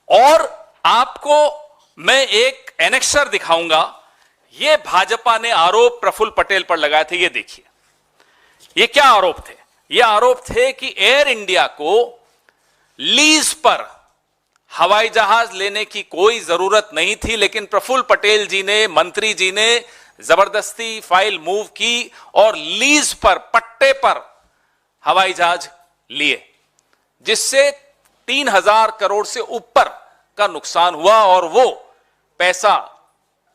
और आपको मैं एक एनेक्सर दिखाऊंगा, यह भाजपा ने आरोप प्रफुल्ल पटेल पर लगाए थे। ये देखिए ये क्या आरोप थे। ये आरोप थे कि एयर इंडिया को लीज पर हवाई जहाज लेने की कोई जरूरत नहीं थी, लेकिन प्रफुल्ल पटेल जी ने, मंत्री जी ने जबरदस्ती फाइल मूव की और लीज पर, पट्टे पर हवाई जहाज लिए, जिससे 3,000 करोड़ से ऊपर का नुकसान हुआ। और वो पैसा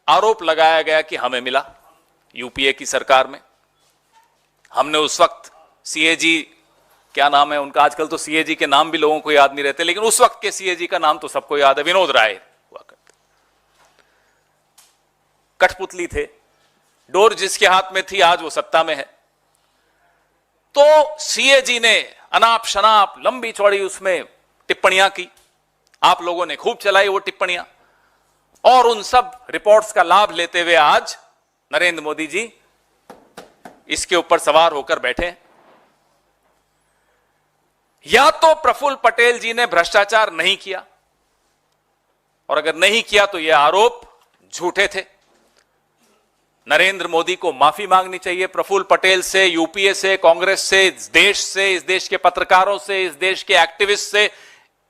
आरोप लगाया गया कि हमें मिला यूपीए की सरकार में। हमने उस वक्त सीएजी, क्या नाम है उनका, आजकल तो सीएजी के नाम भी लोगों को याद नहीं रहते, लेकिन उस वक्त के सीएजी का नाम तो सबको याद है, विनोद राय हुआ करते। कठपुतली थे, डोर जिसके हाथ में थी आज वो सत्ता में है। तो सीएजी ने अनाप शनाप लंबी चौड़ी उसमें टिप्पणियां की, आप लोगों ने खूब चलाई वो टिप्पणियां, और उन सब रिपोर्ट्स का लाभ लेते हुए आज नरेंद्र मोदी जी इसके ऊपर सवार होकर बैठे हैं। या तो प्रफुल्ल पटेल जी ने भ्रष्टाचार नहीं किया, और अगर नहीं किया तो यह आरोप झूठे थे। नरेंद्र मोदी को माफी मांगनी चाहिए प्रफुल्ल पटेल से, यूपीए से, कांग्रेस से, इस देश के पत्रकारों से, इस देश के एक्टिविस्ट से,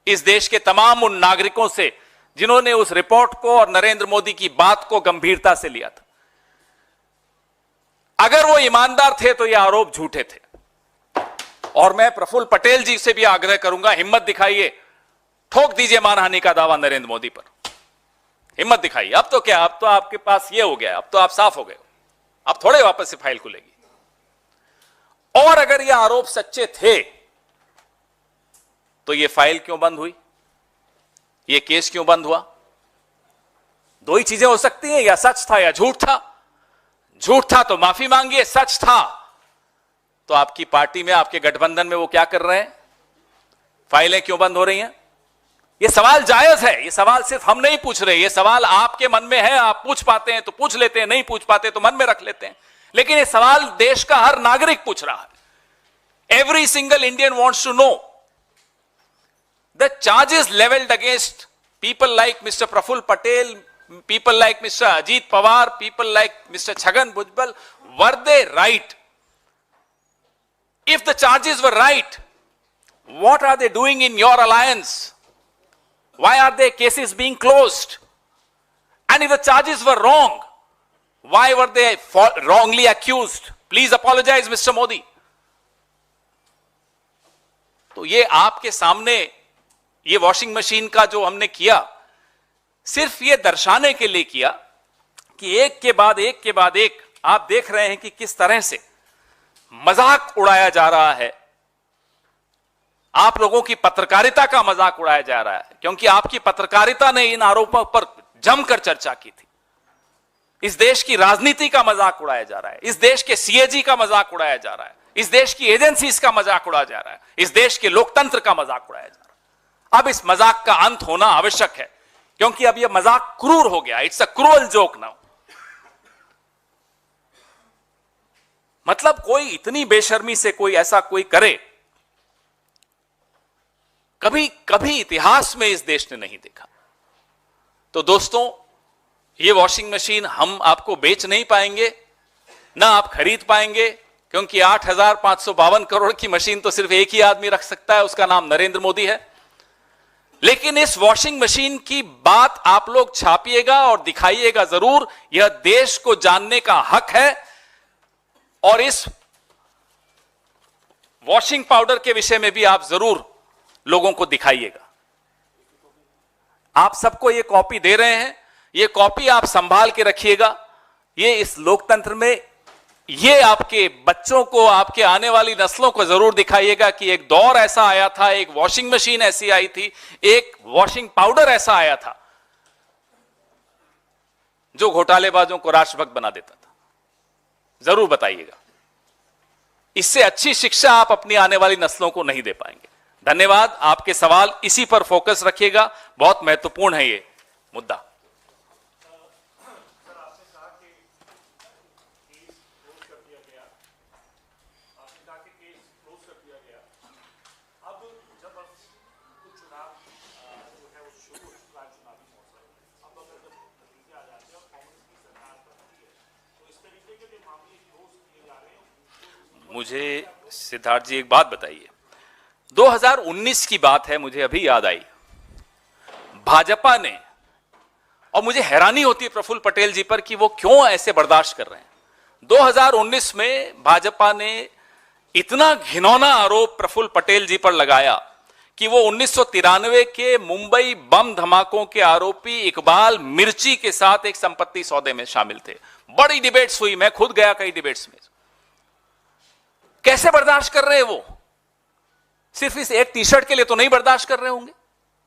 इस देश के तमाम उन नागरिकों से जिन्होंने उस रिपोर्ट को और नरेंद्र मोदी की बात को गंभीरता से लिया था। अगर वो ईमानदार थे तो ये आरोप झूठे थे। और मैं प्रफुल्ल पटेल जी से भी आग्रह करूंगा, हिम्मत दिखाइए, ठोक दीजिए मानहानि का दावा नरेंद्र मोदी पर, हिम्मत दिखाइए। अब तो क्या, अब तो आपके पास ये हो गया, अब तो आप साफ हो गए, अब थोड़े वापस से फाइल खुलेगी। और अगर ये आरोप सच्चे थे तो ये फाइल क्यों बंद हुई, ये केस क्यों बंद हुआ? दो ही चीजें हो सकती हैं, या सच था या झूठ था। झूठ था तो माफी मांगिए, सच था तो आपकी पार्टी में, आपके गठबंधन में वो क्या कर रहे हैं, फाइलें क्यों बंद हो रही हैं? ये सवाल जायज है, ये सवाल सिर्फ हम नहीं पूछ रहे, ये सवाल आपके मन में है, आप पूछ पाते हैं तो पूछ लेते हैं, नहीं पूछ पाते तो मन में रख लेते हैं, लेकिन ये सवाल देश का हर नागरिक पूछ रहा है। Every single Indian wants to know the charges levelled against people like mister Praful Patel, people like Mr. Ajit Pawar, people like Mr. Chhagan Bhujbal, were they right? If the charges were right, what are they doing in your alliance? Why are their cases being closed? And if the charges were wrong, why were they wrongly accused? Please apologize, Mr. Modi. तो ये आपके सामने ये washing machine का जो हमने किया, सिर्फ ये दर्शाने के लिए किया कि एक के बाद एक आप देख रहे हैं कि किस तरह से मजाक उड़ाया जा रहा है, आप लोगों की पत्रकारिता का मजाक उड़ाया जा रहा है, क्योंकि आपकी पत्रकारिता ने इन आरोपों पर जमकर चर्चा की थी। इस देश की राजनीति का मजाक उड़ाया जा रहा है, इस देश के सीएजी का मजाक उड़ाया जा रहा है, इस देश की एजेंसीज का मजाक उड़ाया जा रहा है, इस देश के लोकतंत्र का मजाक उड़ाया जा रहा है। अब इस मजाक का अंत होना आवश्यक है, क्योंकि अब यह मजाक क्रूर हो गया। It's a cruel joke now. मतलब कोई इतनी बेशर्मी से कोई ऐसा कोई करे, कभी कभी इतिहास में इस देश ने नहीं देखा। तो दोस्तों, ये वॉशिंग मशीन हम आपको बेच नहीं पाएंगे, ना आप खरीद पाएंगे, क्योंकि 8,552 करोड़ की मशीन तो सिर्फ एक ही आदमी रख सकता है, उसका नाम नरेंद्र मोदी है। लेकिन इस वॉशिंग मशीन की बात आप लोग छापिएगा और दिखाइएगा जरूर, यह देश को जानने का हक है। और इस वॉशिंग पाउडर के विषय में भी आप जरूर लोगों को दिखाइएगा। आप सबको यह कॉपी दे रहे हैं, यह कॉपी आप संभाल के रखिएगा। ये इस लोकतंत्र में, ये आपके बच्चों को, आपके आने वाली नस्लों को जरूर दिखाइएगा कि एक दौर ऐसा आया था, एक वॉशिंग मशीन ऐसी आई थी, एक वॉशिंग पाउडर ऐसा आया था जो घोटालेबाजों को राष्ट्रभक्त बना देता था। जरूर बताइएगा। इससे अच्छी शिक्षा आप अपनी आने वाली नस्लों को नहीं दे पाएंगे। धन्यवाद। आपके सवाल इसी पर फोकस रखिएगा, बहुत महत्वपूर्ण है ये मुद्दा। मुझे सिद्धार्थ जी एक बात बताइए, 2019 की बात है, मुझे अभी याद आई, भाजपा ने, और मुझे हैरानी होती है प्रफुल्ल पटेल जी पर कि वो क्यों ऐसे बर्दाश्त कर रहे हैं। 2019 में भाजपा ने इतना घिनौना आरोप प्रफुल्ल पटेल जी पर लगाया कि वो 1993 के मुंबई बम धमाकों के आरोपी इकबाल मिर्ची के साथ एक संपत्ति सौदे में शामिल थे। बड़ी डिबेट्स हुई, मैं खुद गया कई डिबेट्स में। कैसे बर्दाश्त कर रहे हैं वो? सिर्फ इस एक टी शर्ट के लिए तो नहीं बर्दाश्त कर रहे होंगे।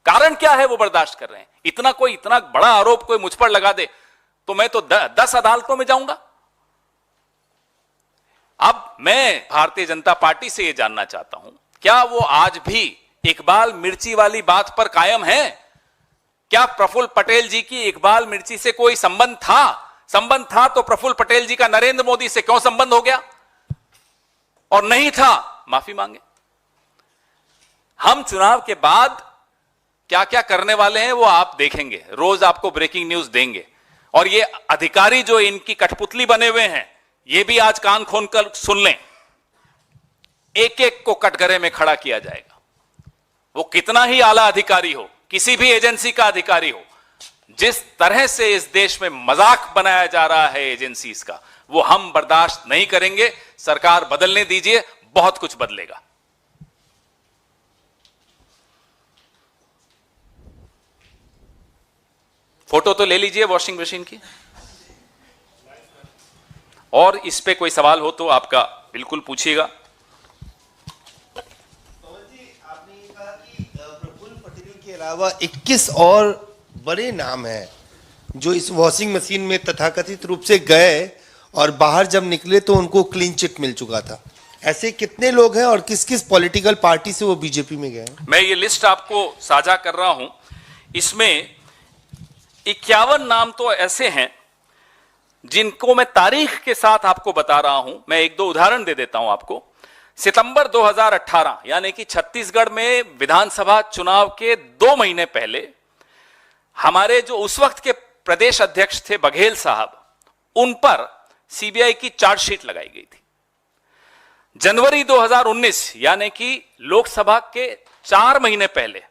कारण क्या है वो बर्दाश्त कर रहे हैं? इतना बड़ा आरोप कोई मुझ पर लगा दे तो मैं तो 10 अदालतों में जाऊंगा। अब मैं भारतीय जनता पार्टी से यह जानना चाहता हूं, क्या वो आज भी इकबाल मिर्ची वाली बात पर कायम है? क्या प्रफुल्ल पटेल जी की इकबाल मिर्ची से कोई संबंध था? संबंध था तो प्रफुल्ल पटेल जी का नरेंद्र मोदी से क्यों संबंध हो गया? और नहीं था, माफी मांगे। हम चुनाव के बाद क्या क्या करने वाले हैं वो आप देखेंगे, रोज आपको ब्रेकिंग न्यूज देंगे। और ये अधिकारी जो इनकी कठपुतली बने हुए हैं, ये भी आज कान खोलकर सुन लें, एक एक को कटघरे में खड़ा किया जाएगा। वो कितना ही आला अधिकारी हो, किसी भी एजेंसी का अधिकारी हो, जिस तरह से इस देश में मजाक बनाया जा रहा है एजेंसीज का, वो हम बर्दाश्त नहीं करेंगे। सरकार बदलने दीजिए, बहुत कुछ बदलेगा। फोटो तो ले लीजिए वॉशिंग मशीन की। और इस पे कोई सवाल हो तो आपका बिल्कुल पूछिएगा। आपने ये कहा कि प्रफुल्ल पटेल के अलावा 21 और बड़े नाम हैं जो इस वॉशिंग मशीन में तथाकथित रूप से गए और बाहर जब निकले तो उनको क्लीन चिट मिल चुका था। ऐसे कितने लोग हैं और किस किस पॉलिटिकल पार्टी से वो बीजेपी में गए? मैं ये लिस्ट आपको साझा कर रहा हूं। इसमें 51 नाम तो ऐसे हैं जिनको मैं तारीख के साथ आपको बता रहा हूं। मैं एक दो उदाहरण दे देता हूं आपको। सितंबर 2018 यानी कि छत्तीसगढ़ में विधानसभा चुनाव के 2 महीने पहले हमारे जो उस वक्त के प्रदेश अध्यक्ष थे बघेल साहब, उन पर सीबीआई की चार्जशीट लगाई गई थी। जनवरी 2019 यानी कि लोकसभा के 4 महीने पहले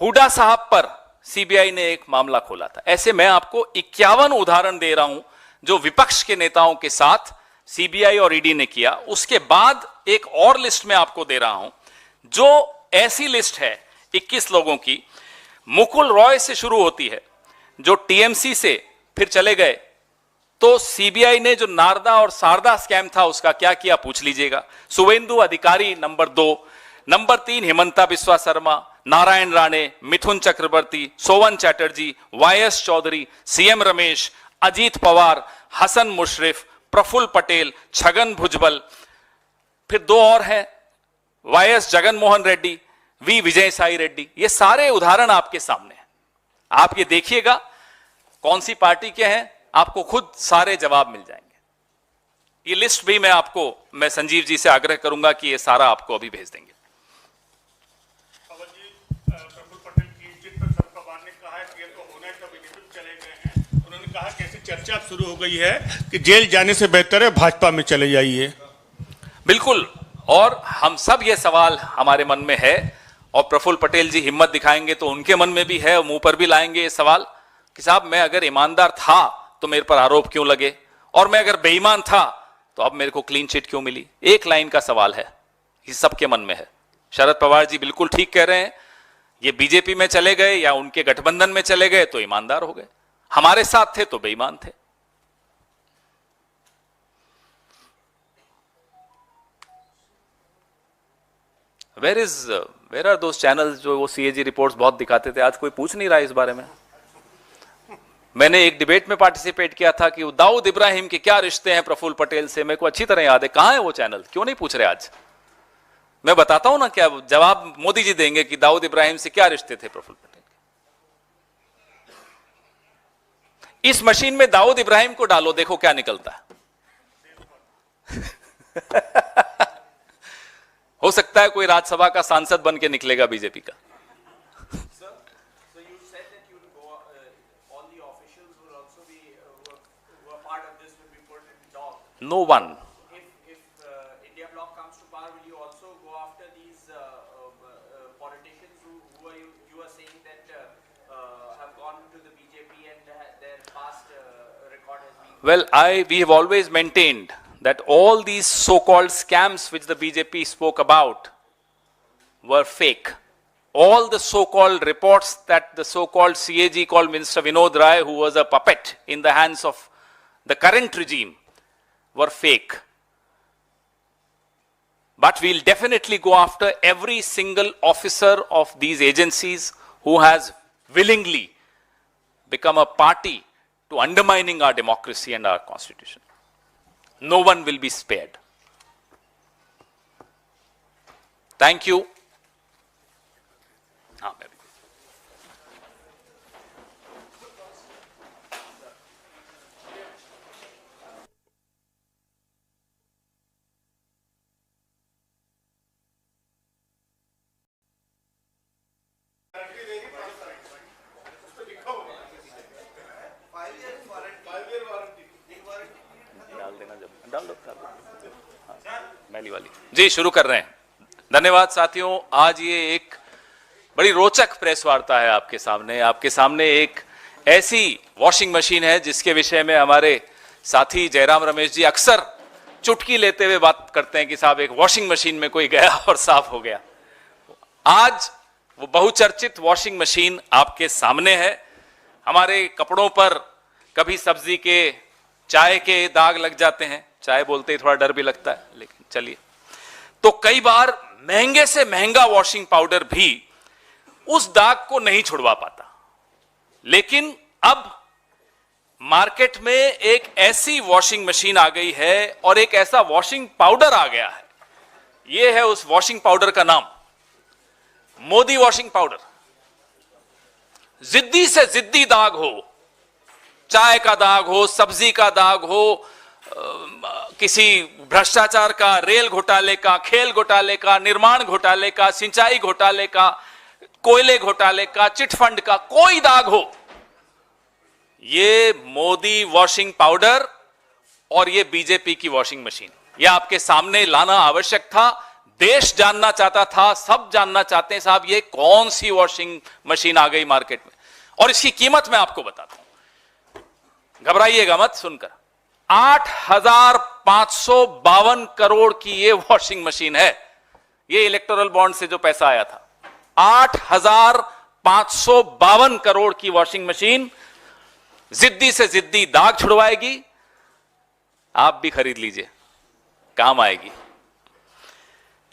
हुड्डा साहब पर सीबीआई ने एक मामला खोला था। ऐसे मैं आपको 51 उदाहरण दे रहा हूं जो विपक्ष के नेताओं के साथ सीबीआई और ईडी ने किया। उसके बाद एक और लिस्ट में आपको दे रहा हूं जो ऐसी लिस्ट है 21 लोगों की। मुकुल रॉय से शुरू होती है जो टीएमसी से फिर चले गए, तो सीबीआई ने जो नारदा और शारदा स्कैम था उसका क्या किया पूछ लीजिएगा। शुभेंदु अधिकारी नंबर 2, नंबर 3 हिमंता बिस्वा शर्मा, नारायण राणे, मिथुन चक्रवर्ती, सोवन चैटर्जी, वाईएस चौधरी, सीएम रमेश, अजीत पवार, हसन मुशर्रफ, प्रफुल्ल पटेल, छगन भुजबल, फिर 2 और हैं वाईएस जगनमोहन रेड्डी, वी विजय साई रेड्डी। ये सारे उदाहरण आपके सामने हैं। आप ये देखिएगा कौन सी पार्टी के हैं, आपको खुद सारे जवाब मिल जाएंगे। ये लिस्ट भी मैं संजीव जी से आग्रह करूंगा कि ये सारा आपको अभी भेज देंगे। प्रफुल्ल पटेल की चिट पर सब पवार ने कहा है कि ये तो होना है, तब बेनिफिट चले गए हैं। उन्होंने कहा कि ऐसी चर्चा शुरू हो गई है कि जेल जाने से बेहतर है भाजपा में चले जाइए। बिल्कुल, और हम सब ये सवाल हमारे मन में है, और प्रफुल्ल पटेल जी हिम्मत दिखाएंगे तो उनके मन में भी है, मुंह पर भी लाएंगे ये सवाल कि साहब मैं अगर ईमानदार था तो मेरे पर आरोप क्यों लगे, और मैं अगर बेईमान था तो अब मेरे को क्लीन चिट क्यों मिली। एक लाइन का सवाल है, ये सबके मन में है। शरद पवार जी बिल्कुल ठीक कह रहे हैं, ये बीजेपी में चले गए या उनके गठबंधन में चले गए तो ईमानदार हो गए, हमारे साथ थे तो बेईमान थे। वेयर आर दोस चैनल्स जो वो सीएजी रिपोर्ट्स बहुत दिखाते थे, आज कोई पूछ नहीं रहा है इस बारे में। मैंने एक डिबेट में पार्टिसिपेट किया था कि दाऊद इब्राहिम के क्या रिश्ते हैं प्रफुल्ल पटेल से, मेरे को अच्छी तरह याद है। कहां है वो चैनल, क्यों नहीं पूछ रहे आज? मैं बताता हूं ना, क्या जवाब मोदी जी देंगे कि दाऊद इब्राहिम से क्या रिश्ते थे प्रफुल्ल पटेल के। इस मशीन में दाऊद इब्राहिम को डालो, देखो क्या निकलता है। हो सकता है कोई राज्यसभा का सांसद बन के निकलेगा बीजेपी का। No one. If India bloc comes to power, will you also go after these politicians who you are saying that have gone to the BJP and their past record has been? Well, we have always maintained that all these so-called scams which the BJP spoke about were fake. All the so-called reports that the so-called CAG called Minister Vinod Rai, who was a puppet in the hands of the current regime, were fake. But we'll definitely go after every single officer of these agencies who has willingly become a party to undermining our democracy and our constitution. No one will be spared. Thank you. हाँ, मैं भी। डाल देना, जब डाल दो। हाँ, मैली वाली। जी, शुरू कर रहे हैं। धन्यवाद साथियों। आज ये एक बड़ी रोचक प्रेस वार्ता है आपके सामने। आपके सामने एक ऐसी वॉशिंग मशीन है जिसके विषय में हमारे साथी जयराम रमेश जी अक्सर चुटकी लेते हुए बात करते हैं कि साहब एक वॉशिंग मशीन में कोई गया और साफ हो गया। आज वो बहुचर्चित वॉशिंग मशीन आपके सामने है। हमारे कपड़ों पर कभी सब्जी के, चाय के दाग लग जाते हैं। चाय बोलते ही थोड़ा डर भी लगता है, लेकिन चलिए। तो कई बार महंगे से महंगा वॉशिंग पाउडर भी उस दाग को नहीं छुड़वा पाता। लेकिन अब मार्केट में एक ऐसी वॉशिंग मशीन आ गई है और एक ऐसा वॉशिंग पाउडर आ गया है। यह है उस वॉशिंग पाउडर का नाम, मोदी वॉशिंग पाउडर। जिद्दी से जिद्दी दाग हो, चाय का दाग हो, सब्जी का दाग हो, किसी भ्रष्टाचार का, रेल घोटाले का, खेल घोटाले का, निर्माण घोटाले का, सिंचाई घोटाले का, कोयले घोटाले का, चिटफंड का, कोई दाग हो, ये मोदी वॉशिंग पाउडर और ये बीजेपी की वॉशिंग मशीन, ये आपके सामने लाना आवश्यक था। देश जानना चाहता था, सब जानना चाहते हैं साहब ये कौन सी वॉशिंग मशीन आ गई मार्केट में। और इसकी कीमत मैं आपको बताता हूं, घबराइएगा मत सुनकर। 8,552 करोड़ की ये वॉशिंग मशीन है। ये इलेक्टोरल बॉन्ड से जो पैसा आया था, 8,552 करोड़ की वॉशिंग मशीन जिद्दी से जिद्दी दाग छुड़वाएगी। आप भी खरीद लीजिए, काम आएगी।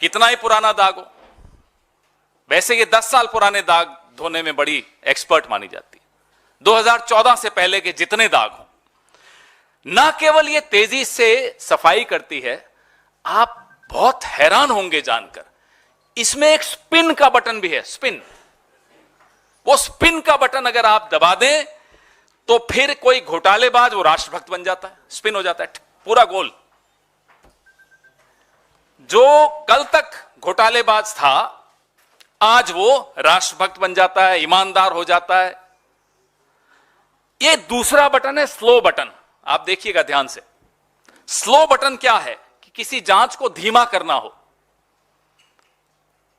कितना ही पुराना दाग हो, वैसे ये 10 साल पुराने दाग धोने में बड़ी एक्सपर्ट मानी जाती है। 2014 से पहले के जितने दाग हो, ना केवल ये तेजी से सफाई करती है, आप बहुत हैरान होंगे जानकर, इसमें एक स्पिन का बटन भी है। स्पिन, वो स्पिन का बटन अगर आप दबा दें तो फिर कोई घोटालेबाज वो राष्ट्रभक्त बन जाता है, स्पिन हो जाता है पूरा गोल। जो कल तक घोटालेबाज था आज वो राष्ट्रभक्त बन जाता है, ईमानदार हो जाता है। ये दूसरा बटन है, स्लो बटन। आप देखिएगा ध्यान से। स्लो बटन क्या है कि किसी जांच को धीमा करना हो,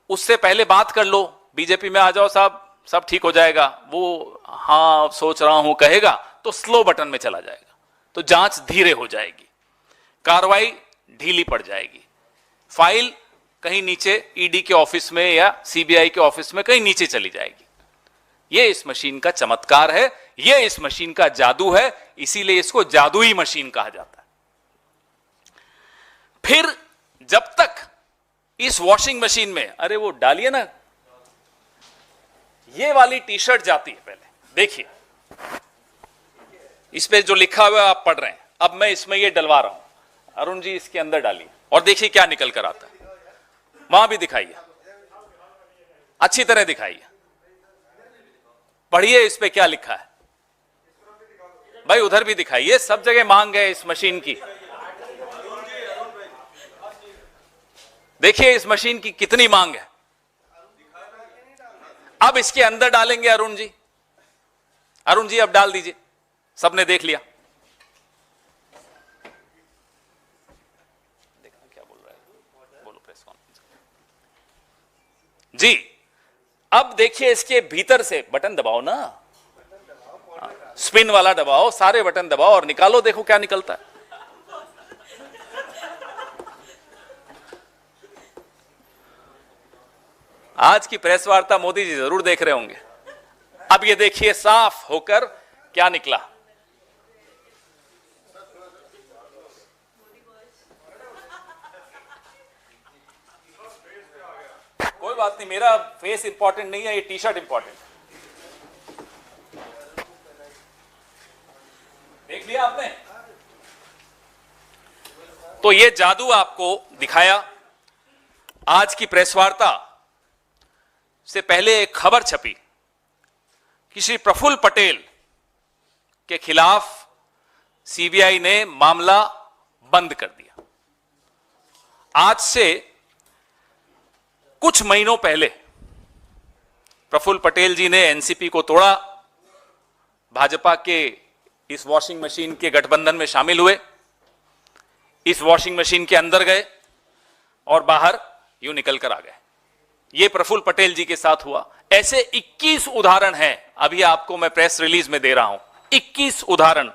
उससे पहले बात कर लो, बीजेपी में आ जाओ साहब, सब ठीक हो जाएगा। वो हां सोच रहा हूं कहेगा तो स्लो बटन में चला जाएगा, तो जांच धीरे हो जाएगी, कार्रवाई ढीली पड़ जाएगी, फाइल कहीं नीचे ईडी के ऑफिस में या सीबीआई के ऑफिस में कहीं नीचे चली जाएगी। यह इस मशीन का चमत्कार है, यह इस मशीन का जादू है, इसीलिए इसको जादुई मशीन कहा जाता है। फिर जब तक इस वॉशिंग मशीन में, अरे वो डालिए ना, ये वाली टी शर्ट जाती है पहले, देखिए इस पे जो लिखा हुआ है आप पढ़ रहे हैं। अब मैं इसमें ये डलवा रहा हूं, अरुण जी इसके अंदर डालिए और देखिए क्या निकल कर आता है। वहां भी दिखाइए, अच्छी तरह दिखाइए, पढ़िए इस पे क्या लिखा है। भाई उधर भी दिखाइए, सब जगह मांग है इस मशीन की। देखिए इस मशीन की कितनी मांग है। अब इसके अंदर डालेंगे अरुण जी, अरुण जी अब डाल दीजिए, सबने देख लिया। देखना क्या बोल रहा है, बोलो प्रेस कॉन्फ्रेंस जी। अब देखिए इसके भीतर से बटन दबाओ ना, स्पिन वाला दबाओ, सारे बटन दबाओ और निकालो, देखो क्या निकलता है। आज की प्रेस वार्ता मोदी जी जरूर देख रहे होंगे। अब ये देखिए साफ होकर क्या निकला। कोई बात नहीं, मेरा फेस इंपॉर्टेंट नहीं है, ये टी शर्ट इंपॉर्टेंट है। देख लिया आपने, तो ये जादू आपको दिखाया। आज की प्रेस वार्ता से पहले एक खबर छपी कि श्री प्रफुल्ल पटेल के खिलाफ सीबीआई ने मामला बंद कर दिया। आज से कुछ महीनों पहले प्रफुल्ल पटेल जी ने एनसीपी को तोड़ा, भाजपा के इस वॉशिंग मशीन के गठबंधन में शामिल हुए, इस वॉशिंग मशीन के अंदर गए और बाहर यूं निकल कर आ गए। यह प्रफुल्ल पटेल जी के साथ हुआ। ऐसे 21 उदाहरण हैं, अभी आपको मैं प्रेस रिलीज में दे रहा हूं। 21 उदाहरण।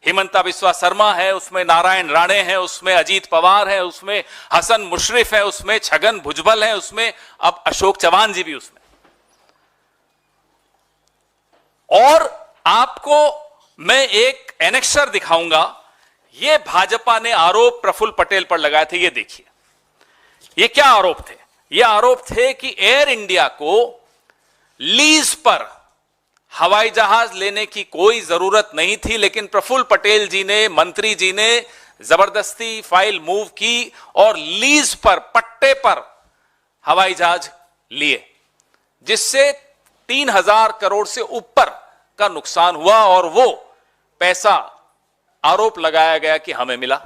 हिमंता बिस्वा शर्मा है, उसमें नारायण राणे हैं, उसमें अजीत पवार है, उसमें हसन मुशर्रफ है, उसमें छगन भुजबल है, उसमें अब अशोक चौहान जी भी उसमें। और आपको मैं एक एनेक्सर दिखाऊंगा। यह भाजपा ने आरोप प्रफुल्ल पटेल पर लगाए थे। यह देखिए, ये क्या आरोप थे? ये आरोप थे कि एयर इंडिया को लीज पर हवाई जहाज लेने की कोई जरूरत नहीं थी, लेकिन प्रफुल्ल पटेल जी ने, मंत्री जी ने जबरदस्ती फाइल मूव की और लीज पर, पट्टे पर हवाई जहाज लिए, जिससे 3000 करोड़ से ऊपर का नुकसान हुआ। और वो पैसा आरोप लगाया गया कि हमें मिला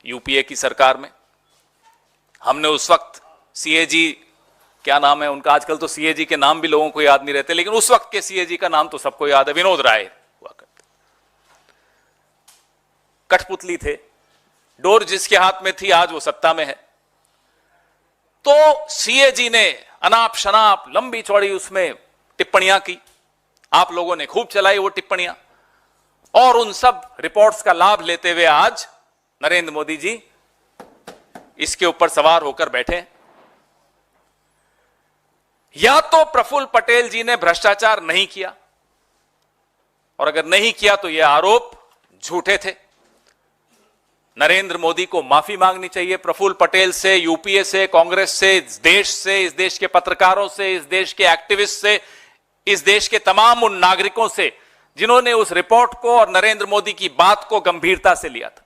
यूपीए की सरकार में। हमने उस वक्त सीएजी, क्या नाम है उनका, आजकल तो सीएजी के नाम भी लोगों को याद नहीं रहते, लेकिन उस वक्त के सीएजी का नाम तो सबको याद है, विनोद राय हुआ करते। कठपुतली थे, डोर जिसके हाथ में थी आज वो सत्ता में है। तो सीएजी ने अनाप शनाप लंबी चौड़ी उसमें टिप्पणियां की, आप लोगों ने खूब चलाई वो टिप्पणियां, और उन सब रिपोर्ट्स का लाभ लेते हुए आज नरेंद्र मोदी जी इसके ऊपर सवार होकर बैठे। या तो प्रफुल्ल पटेल जी ने भ्रष्टाचार नहीं किया, और अगर नहीं किया तो यह आरोप झूठे थे। नरेंद्र मोदी को माफी मांगनी चाहिए प्रफुल्ल पटेल से, यूपीए से, कांग्रेस से, इस देश के पत्रकारों से, इस देश के एक्टिविस्ट से, इस देश के तमाम उन नागरिकों से जिन्होंने उस रिपोर्ट को और नरेंद्र मोदी की बात को गंभीरता से लिया था।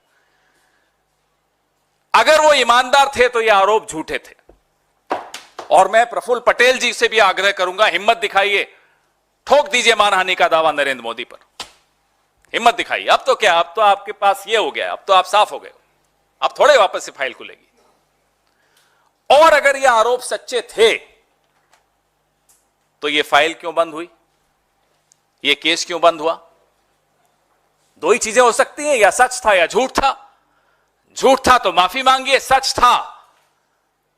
अगर वो ईमानदार थे तो ये आरोप झूठे थे। और मैं प्रफुल्ल पटेल जी से भी आग्रह करूंगा, हिम्मत दिखाइए, ठोक दीजिए मानहानि का दावा नरेंद्र मोदी पर, हिम्मत दिखाइए। अब तो क्या, अब तो आपके पास ये हो गया, अब तो आप साफ हो गए, अब थोड़े वापस से फाइल खुलेगी। और अगर ये आरोप सच्चे थे तो ये फाइल क्यों बंद हुई, ये केस क्यों बंद हुआ? दो ही चीजें हो सकती हैं, या सच था या झूठ था। झूठ था तो माफी मांगिए, सच था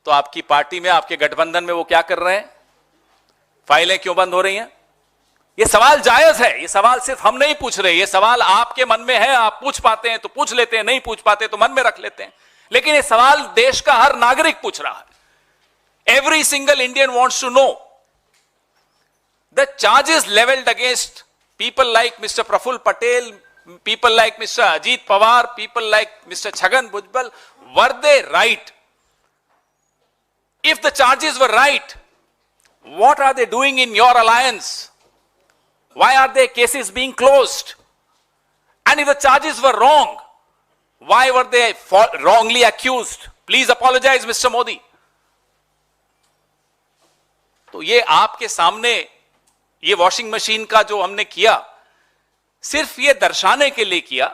तो आपकी पार्टी में, आपके गठबंधन में वो क्या कर रहे हैं, फाइलें क्यों बंद हो रही हैं? ये सवाल जायज है, ये सवाल सिर्फ हम नहीं पूछ रहे, ये सवाल आपके मन में है, आप पूछ पाते हैं तो पूछ लेते हैं, नहीं पूछ पाते तो मन में रख लेते हैं, लेकिन ये सवाल देश का हर नागरिक पूछ रहा है। Every single Indian wants to know the charges leveled against people like Mr. Prafull Patel, people like Mr. Ajit Pawar, people like Mr. Chhagan Bhujbal, were they right? If the charges were right, what are they doing in your alliance? Why are their cases being closed? And if the charges were wrong, why were they wrongly accused? Please apologize, Mr. Modi. तो ये आपके सामने ये washing machine का जो हमने किया, सिर्फ ये दर्शाने के लिए किया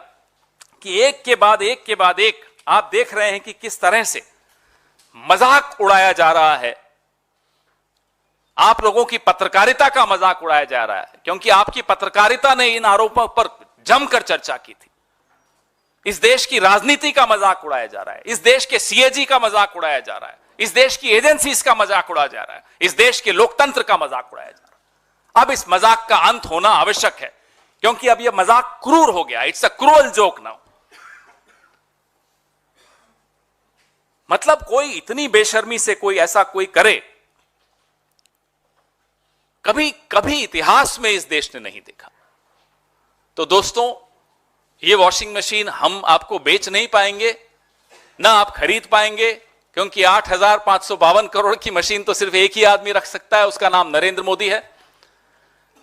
कि एक के बाद एक के बाद एक आप देख रहे हैं कि किस तरह से मजाक उड़ाया जा रहा है, आप लोगों की पत्रकारिता का मजाक उड़ाया जा रहा है, क्योंकि आपकी पत्रकारिता ने इन आरोपों पर जमकर चर्चा की थी। इस देश की राजनीति का मजाक उड़ाया जा रहा है, इस देश के सीएजी का मजाक उड़ाया जा रहा है, इस देश की एजेंसीज का मजाक उड़ाया जा रहा है, इस देश के लोकतंत्र का मजाक उड़ाया जा रहा है। अब इस मजाक का अंत होना आवश्यक है, क्योंकि अब यह मजाक क्रूर हो गया। It's a cruel joke now. मतलब कोई इतनी बेशर्मी से कोई ऐसा कोई करे, कभी कभी इतिहास में इस देश ने नहीं देखा। तो दोस्तों, ये वॉशिंग मशीन हम आपको बेच नहीं पाएंगे, ना आप खरीद पाएंगे, क्योंकि 8,552 करोड़ की मशीन तो सिर्फ एक ही आदमी रख सकता है, उसका नाम नरेंद्र मोदी है।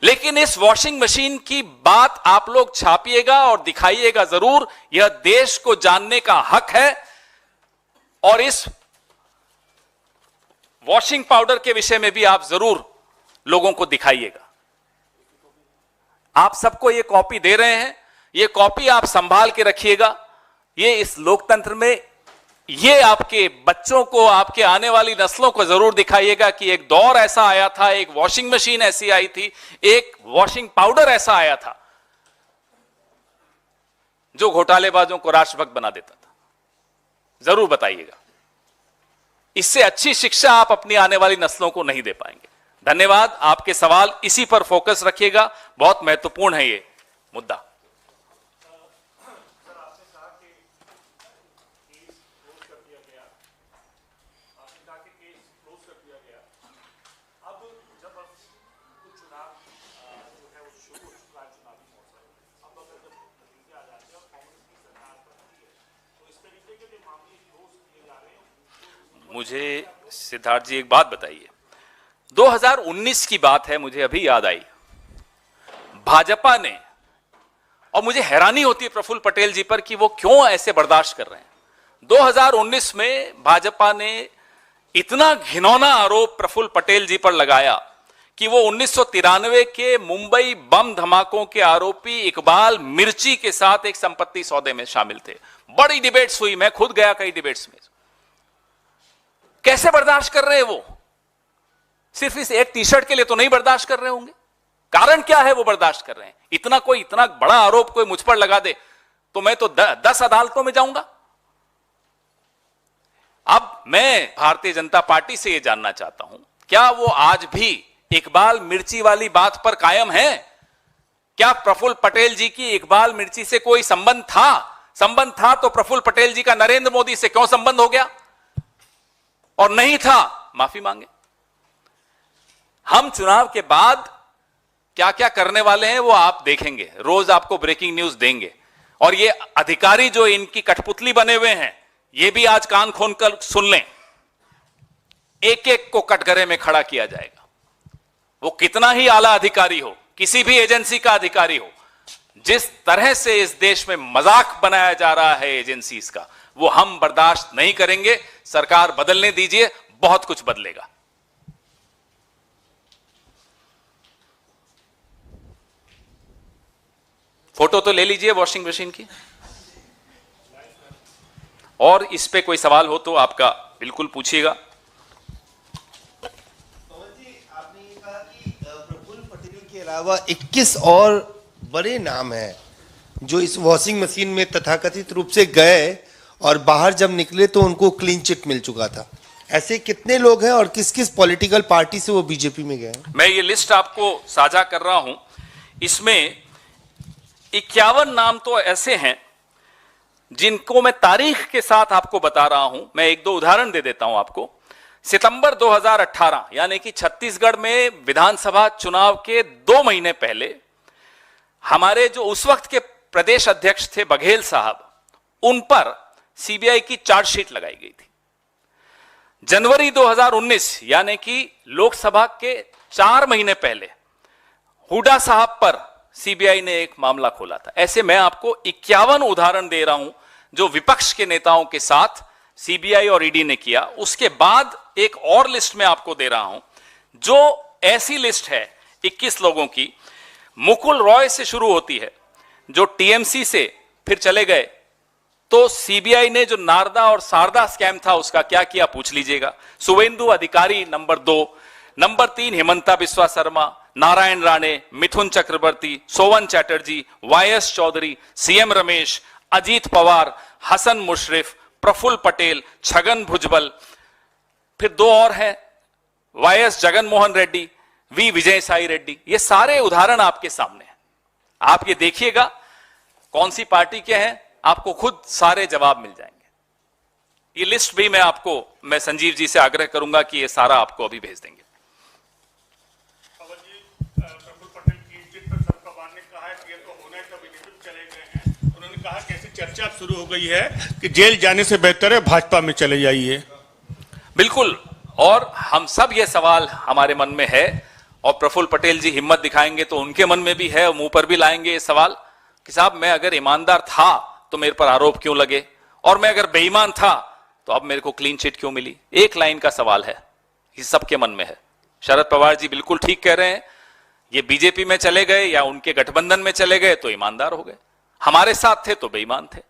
लेकिन इस वॉशिंग मशीन की बात आप लोग छापिएगा और दिखाइएगा जरूर, यह देश को जानने का हक है। और इस वॉशिंग पाउडर के विषय में भी आप जरूर लोगों को दिखाइएगा। आप सबको ये कॉपी दे रहे हैं, ये कॉपी आप संभाल के रखिएगा। ये इस लोकतंत्र में ये आपके बच्चों को, आपके आने वाली नस्लों को जरूर दिखाइएगा कि एक दौर ऐसा आया था, एक वॉशिंग मशीन ऐसी आई थी, एक वॉशिंग पाउडर ऐसा आया था जो घोटालेबाजों को राष्ट्रभक्त बना देता था। जरूर बताइएगा। इससे अच्छी शिक्षा आप अपनी आने वाली नस्लों को नहीं दे पाएंगे। धन्यवाद। आपके सवाल इसी पर फोकस रखिएगा, बहुत महत्वपूर्ण है ये मुद्दा। मुझे सिद्धार्थ जी एक बात बताइए, 2019 की बात है, मुझे अभी याद आई। भाजपा ने, और मुझे हैरानी होती है प्रफुल्ल पटेल जी पर कि वो क्यों ऐसे बर्दाश्त कर रहे हैं। 2019 में भाजपा ने इतना घिनौना आरोप प्रफुल्ल पटेल जी पर लगाया कि वो 1993 के मुंबई बम धमाकों के आरोपी इकबाल मिर्ची के साथ एक संपत्ति सौदे में शामिल थे। बड़ी डिबेट्स हुई, मैं खुद गया कई डिबेट्स में। कैसे बर्दाश्त कर रहे हैं वो? सिर्फ इस एक टी शर्ट के लिए तो नहीं बर्दाश्त कर रहे होंगे। कारण क्या है वो बर्दाश्त कर रहे हैं? इतना बड़ा आरोप कोई मुझ पर लगा दे तो मैं तो 10 अदालतों में जाऊंगा। अब मैं भारतीय जनता पार्टी से यह जानना चाहता हूं, क्या वो आज भी इकबाल मिर्ची वाली बात पर कायम है? क्या प्रफुल्ल पटेल जी की इकबाल मिर्ची से कोई संबंध था? संबंध था तो प्रफुल्ल पटेल जी का नरेंद्र मोदी से क्यों संबंध हो गया? और नहीं था, माफी मांगे। हम चुनाव के बाद क्या क्या करने वाले हैं वो आप देखेंगे, रोज आपको ब्रेकिंग न्यूज देंगे। और ये अधिकारी जो इनकी कठपुतली बने हुए हैं, ये भी आज कान खोलकर सुन लें, एक एक को कटघरे में खड़ा किया जाएगा। वो कितना ही आला अधिकारी हो, किसी भी एजेंसी का अधिकारी हो, जिस तरह से इस देश में मजाक बनाया जा रहा है एजेंसीज का, वो हम बर्दाश्त नहीं करेंगे। सरकार बदलने दीजिए, बहुत कुछ बदलेगा। फोटो तो ले लीजिए वॉशिंग मशीन की। और इस पे कोई सवाल हो तो आपका बिल्कुल पूछिएगा। आपने ये कहा कि प्रफुल्ल पटेल के अलावा 21 और बड़े नाम हैं जो इस वॉशिंग मशीन में तथाकथित रूप से गए और बाहर जब निकले तो उनको क्लीन चिट मिल चुका था। ऐसे कितने लोग हैं और किस किस पॉलिटिकल पार्टी से वो बीजेपी में गए? मैं ये लिस्ट आपको साझा कर रहा हूं। इसमें 51 नाम तो ऐसे हैं जिनको मैं तारीख के साथ आपको बता रहा हूं। मैं एक दो उदाहरण दे देता हूं आपको। सितंबर 2018 यानी कि छत्तीसगढ़ में विधानसभा चुनाव के 2 महीने पहले हमारे जो उस वक्त के प्रदेश अध्यक्ष थे बघेल साहब, उन पर सीबीआई की चार्जशीट लगाई गई थी। जनवरी 2019 यानी कि लोकसभा के 4 महीने पहले हुड्डा साहब पर सीबीआई ने एक मामला खोला था। ऐसे मैं आपको 51 उदाहरण दे रहा हूं जो विपक्ष के नेताओं के साथ सीबीआई और ईडी ने किया। उसके बाद एक और लिस्ट में आपको दे रहा हूं जो ऐसी लिस्ट है 21 लोगों की। मुकुल रॉय से शुरू होती है जो टीएमसी से फिर चले गए, तो सीबीआई ने जो नारदा और शारदा स्कैम था उसका क्या किया पूछ लीजिएगा। शुभेंदु अधिकारी नंबर 2, नंबर 3 हेमंता बिस्वा शर्मा, नारायण राणे, मिथुन चक्रवर्ती, सोवन चैटर्जी, वाईएस चौधरी, सीएम रमेश, अजीत पवार, हसन मुशर्रफ, प्रफुल्ल पटेल, छगन भुजबल, फिर 2 और हैं वाईएस जगन मोहन रेड्डी, वी विजय साई रेड्डी। ये सारे उदाहरण आपके सामने हैं। आप ये देखिएगा कौन सी पार्टी के हैं, आपको खुद सारे जवाब मिल जाएंगे। ये लिस्ट भी मैं संजीव जी से आग्रह करूंगा कि ये सारा आपको अभी भेज देंगे। प्रफुल्ल पटेल की चिट पर सबका पवार ने कहा है कि ये तो होना है, कभी नहीं चले गए हैं। उन्होंने कहा कि ऐसी चर्चा शुरू हो गई है कि जेल जाने से बेहतर है भाजपा में चले जाइए। बिल्कुल, और हम सब ये सवाल हमारे मन में है और प्रफुल्ल पटेल जी हिम्मत दिखाएंगे तो उनके मन में भी है, मुंह पर भी लाएंगे ये सवाल कि साहब मैं अगर ईमानदार था तो मेरे पर आरोप क्यों लगे, और मैं अगर बेईमान था तो अब मेरे को क्लीन चिट क्यों मिली। एक लाइन का सवाल है, ये सबके मन में है। शरद पवार जी बिल्कुल ठीक कह रहे हैं, ये बीजेपी में चले गए या उनके गठबंधन में चले गए तो ईमानदार हो गए, हमारे साथ थे तो बेईमान थे।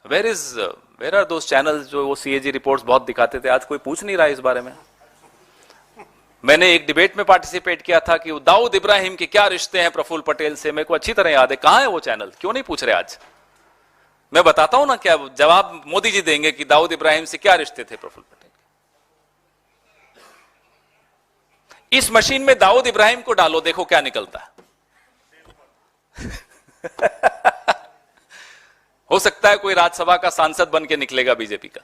वेयर आर दोस चैनल्स जो वो सीएजी रिपोर्ट्स बहुत दिखाते थे, आज कोई पूछ नहीं रहा है इस बारे में। मैंने एक डिबेट में पार्टिसिपेट किया था कि दाऊद इब्राहिम के क्या रिश्ते हैं प्रफुल्ल पटेल से, मेरे को अच्छी तरह याद है। कहां है वो चैनल, क्यों नहीं पूछ रहे आज? मैं बताता हूं ना, क्या जवाब मोदी जी देंगे कि दाऊद इब्राहिम से क्या रिश्ते थे प्रफुल्ल पटेल के। इस मशीन में दाऊद इब्राहिम को डालो, देखो क्या निकलता है। हो सकता है कोई राज्यसभा का सांसद बन के निकलेगा बीजेपी का।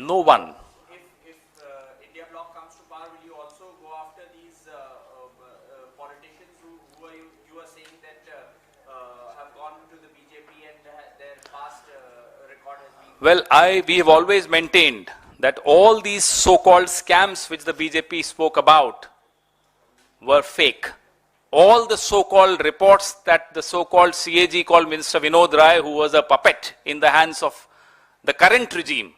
No one. If India bloc comes to power, will you also go after these politicians who you are saying that have gone to the BJP and their past record has been? Well, we have always maintained that all these so-called scams which the BJP spoke about were fake. All the so-called reports that the so-called CAG called Minister Vinod Rai, who was a puppet in the hands of the current regime,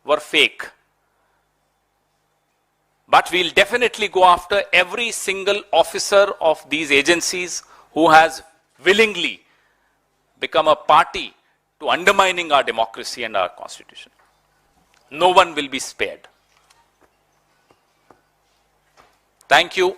were fake. But we'll definitely go after every single officer of these agencies who has willingly become a party to undermining our democracy and our constitution. No one will be spared. Thank you.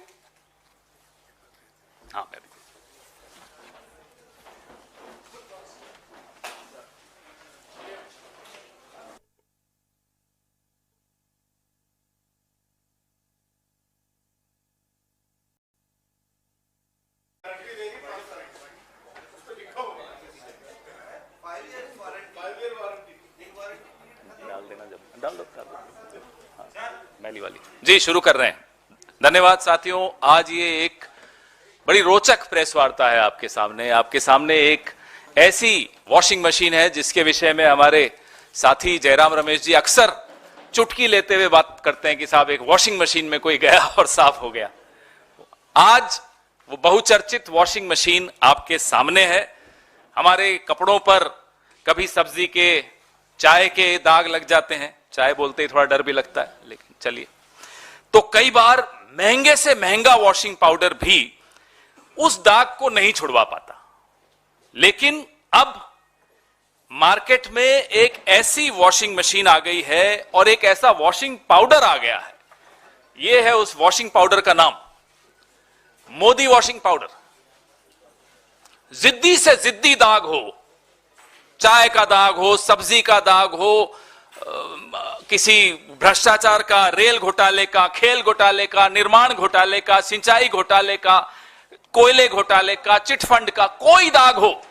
मैली वाली जी, शुरू कर रहे हैं। धन्यवाद साथियों, आज ये एक बड़ी रोचक प्रेस वार्ता है आपके सामने। आपके सामने एक ऐसी वॉशिंग मशीन है जिसके विषय में हमारे साथी जयराम रमेश जी अक्सर चुटकी लेते हुए बात करते हैं कि साहब एक वॉशिंग मशीन में कोई गया और साफ हो गया। आज वो बहुचर्चित वॉशिंग मशीन आपके सामने है। हमारे कपड़ों पर कभी सब्जी के, चाय के दाग लग जाते हैं, चाय बोलते ही थोड़ा डर भी लगता है, लेकिन चलिए। तो कई बार महंगे से महंगा वॉशिंग पाउडर भी उस दाग को नहीं छुड़वा पाता, लेकिन अब मार्केट में एक ऐसी वॉशिंग मशीन आ गई है और एक ऐसा वॉशिंग पाउडर आ गया है। यह है उस वॉशिंग पाउडर का नाम, मोदी वॉशिंग पाउडर। जिद्दी से जिद्दी दाग हो, चाय का दाग हो, सब्जी का दाग हो, किसी भ्रष्टाचार का, रेल घोटाले का, खेल घोटाले का, निर्माण घोटाले का, सिंचाई घोटाले का, कोयले घोटाले का, चिटफंड का, कोई दाग हो,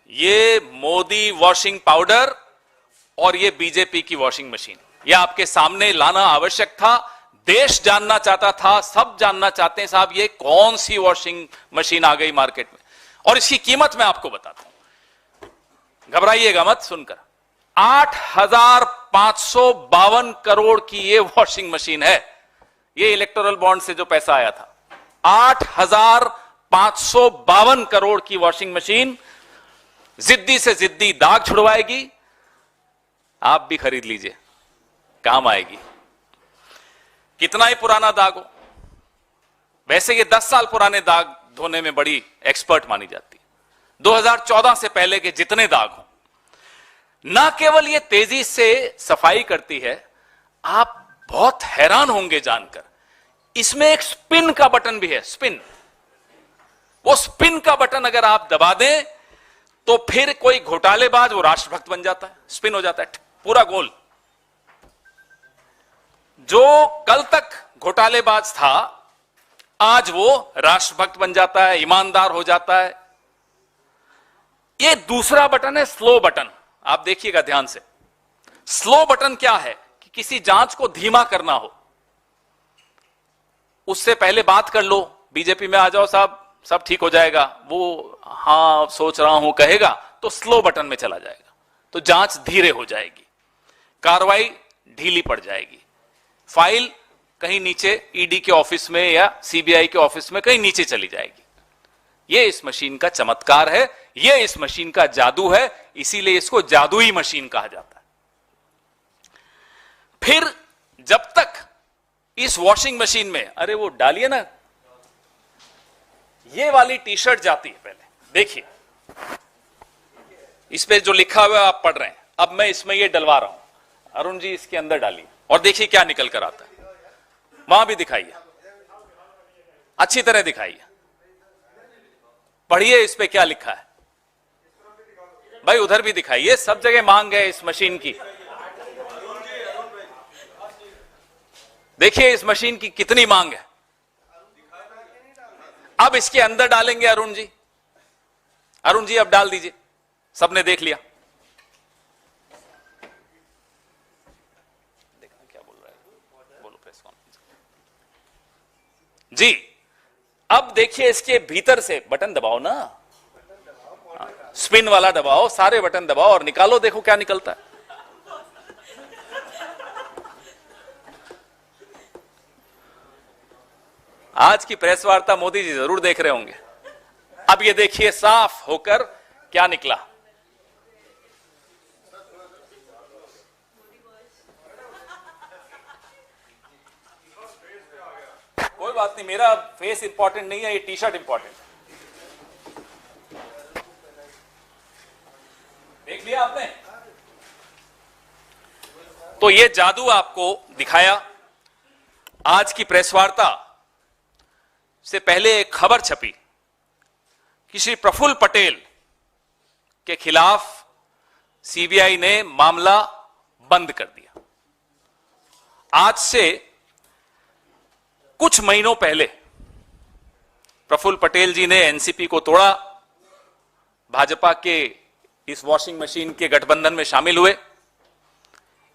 ये मोदी वॉशिंग पाउडर और ये बीजेपी की वॉशिंग मशीन, ये आपके सामने लाना आवश्यक था। देश जानना चाहता था, सब जानना चाहते हैं साहब ये कौन सी वॉशिंग मशीन आ गई मार्केट में, और इसकी कीमत मैं आपको बताता हूं, घबराइएगा मत सुनकर। 8,552 करोड़ की ये वॉशिंग मशीन है। ये इलेक्टोरल बॉन्ड से जो पैसा आया था, 8,552 करोड़ की वॉशिंग मशीन जिद्दी से जिद्दी दाग छुड़वाएगी। आप भी खरीद लीजिए, काम आएगी। कितना ही पुराना दाग हो, वैसे ये 10 साल पुराने दाग धोने में बड़ी एक्सपर्ट मानी जाती है। 2014 से पहले के जितने दाग हो, ना केवल ये तेजी से सफाई करती है, आप बहुत हैरान होंगे जानकर, इसमें एक स्पिन का बटन भी है। स्पिन, वो स्पिन का बटन अगर आप दबा दें तो फिर कोई घोटालेबाज वो राष्ट्रभक्त बन जाता है, स्पिन हो जाता है पूरा गोल। जो कल तक घोटालेबाज था आज वो राष्ट्रभक्त बन जाता है, ईमानदार हो जाता है। ये दूसरा बटन है स्लो बटन। आप देखिएगा ध्यान से, स्लो बटन क्या है कि किसी जांच को धीमा करना हो, उससे पहले बात कर लो, बीजेपी में आ जाओ साहब, सब ठीक हो जाएगा, वो हां सोच रहा हूं कहेगा तो स्लो बटन में चला जाएगा, तो जांच धीरे हो जाएगी, कार्रवाई ढीली पड़ जाएगी, फाइल कहीं नीचे ईडी के ऑफिस में या सीबीआई के ऑफिस में कहीं नीचे चली जाएगी। यह इस मशीन का चमत्कार है, यह इस मशीन का जादू है, इसीलिए इसको जादुई मशीन कहा जाता है। फिर जब तक इस वॉशिंग मशीन में, अरे वो डालिए ना, ये वाली टी शर्ट जाती है, पहले देखिए इस पे जो लिखा हुआ है आप पढ़ रहे हैं, अब मैं इसमें ये डलवा रहा हूं, अरुण जी इसके अंदर डालिए और देखिए क्या निकल कर आता है। वहां भी दिखाइए, अच्छी तरह दिखाइए, पढ़िए इस पे क्या लिखा है भाई, उधर भी दिखाइए, सब जगह मांग है इस मशीन की। देखिए इस मशीन की कितनी मांग है। अब इसके अंदर डालेंगे अरुण जी, अरुण जी अब डाल दीजिए, सबने देख लिया। देखना क्या बोल रहा है, बोलो प्रेस कॉन्फ्रेंस जी। अब देखिए इसके भीतर से बटन दबाओ ना, स्पिन वाला दबाओ, सारे बटन दबाओ और निकालो, देखो क्या निकलता है। आज की प्रेस वार्ता मोदी जी जरूर देख रहे होंगे। अब ये देखिए साफ होकर क्या निकला। कोई बात नहीं, मेरा फेस इंपॉर्टेंट नहीं है, ये टी शर्ट इंपॉर्टेंट है। देख लिया आपने, तो ये जादू आपको दिखाया। आज की प्रेस वार्ता से पहले एक खबर छपी कि श्री प्रफुल्ल पटेल के खिलाफ सीबीआई ने मामला बंद कर दिया। आज से कुछ महीनों पहले प्रफुल्ल पटेल जी ने एनसीपी को तोड़ा, भाजपा के इस वॉशिंग मशीन के गठबंधन में शामिल हुए,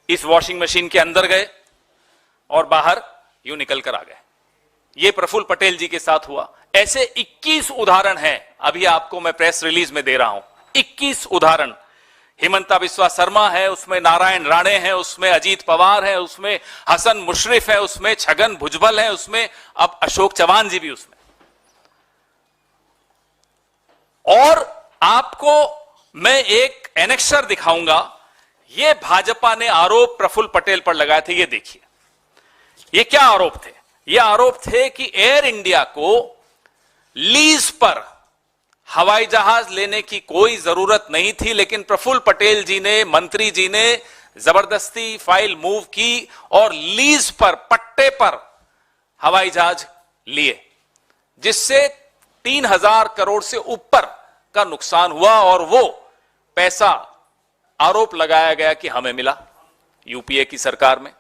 इस वॉशिंग मशीन के अंदर गए और बाहर यूं निकल कर आ गए। यह प्रफुल्ल पटेल जी के साथ हुआ। ऐसे 21 उदाहरण हैं, अभी आपको मैं प्रेस रिलीज में दे रहा हूं, 21 उदाहरण। हिमंता बिस्वा शर्मा है उसमें, नारायण राणे हैं उसमें, अजीत पवार है उसमें, हसन मुशर्रफ है उसमें, छगन भुजबल है उसमें, अब अशोक चौहान जी भी उसमें। और आपको मैं एक एनेक्सर दिखाऊंगा, यह भाजपा ने आरोप प्रफुल्ल पटेल पर लगाए थे। ये देखिए ये क्या आरोप थे। ये आरोप थे कि एयर इंडिया को लीज पर हवाई जहाज लेने की कोई जरूरत नहीं थी, लेकिन प्रफुल्ल पटेल जी ने, मंत्री जी ने जबरदस्ती फाइल मूव की और लीज पर, पट्टे पर हवाई जहाज लिए, जिससे 3000 करोड़ से ऊपर का नुकसान हुआ। और वो पैसा आरोप लगाया गया कि हमें मिला यूपीए की सरकार में।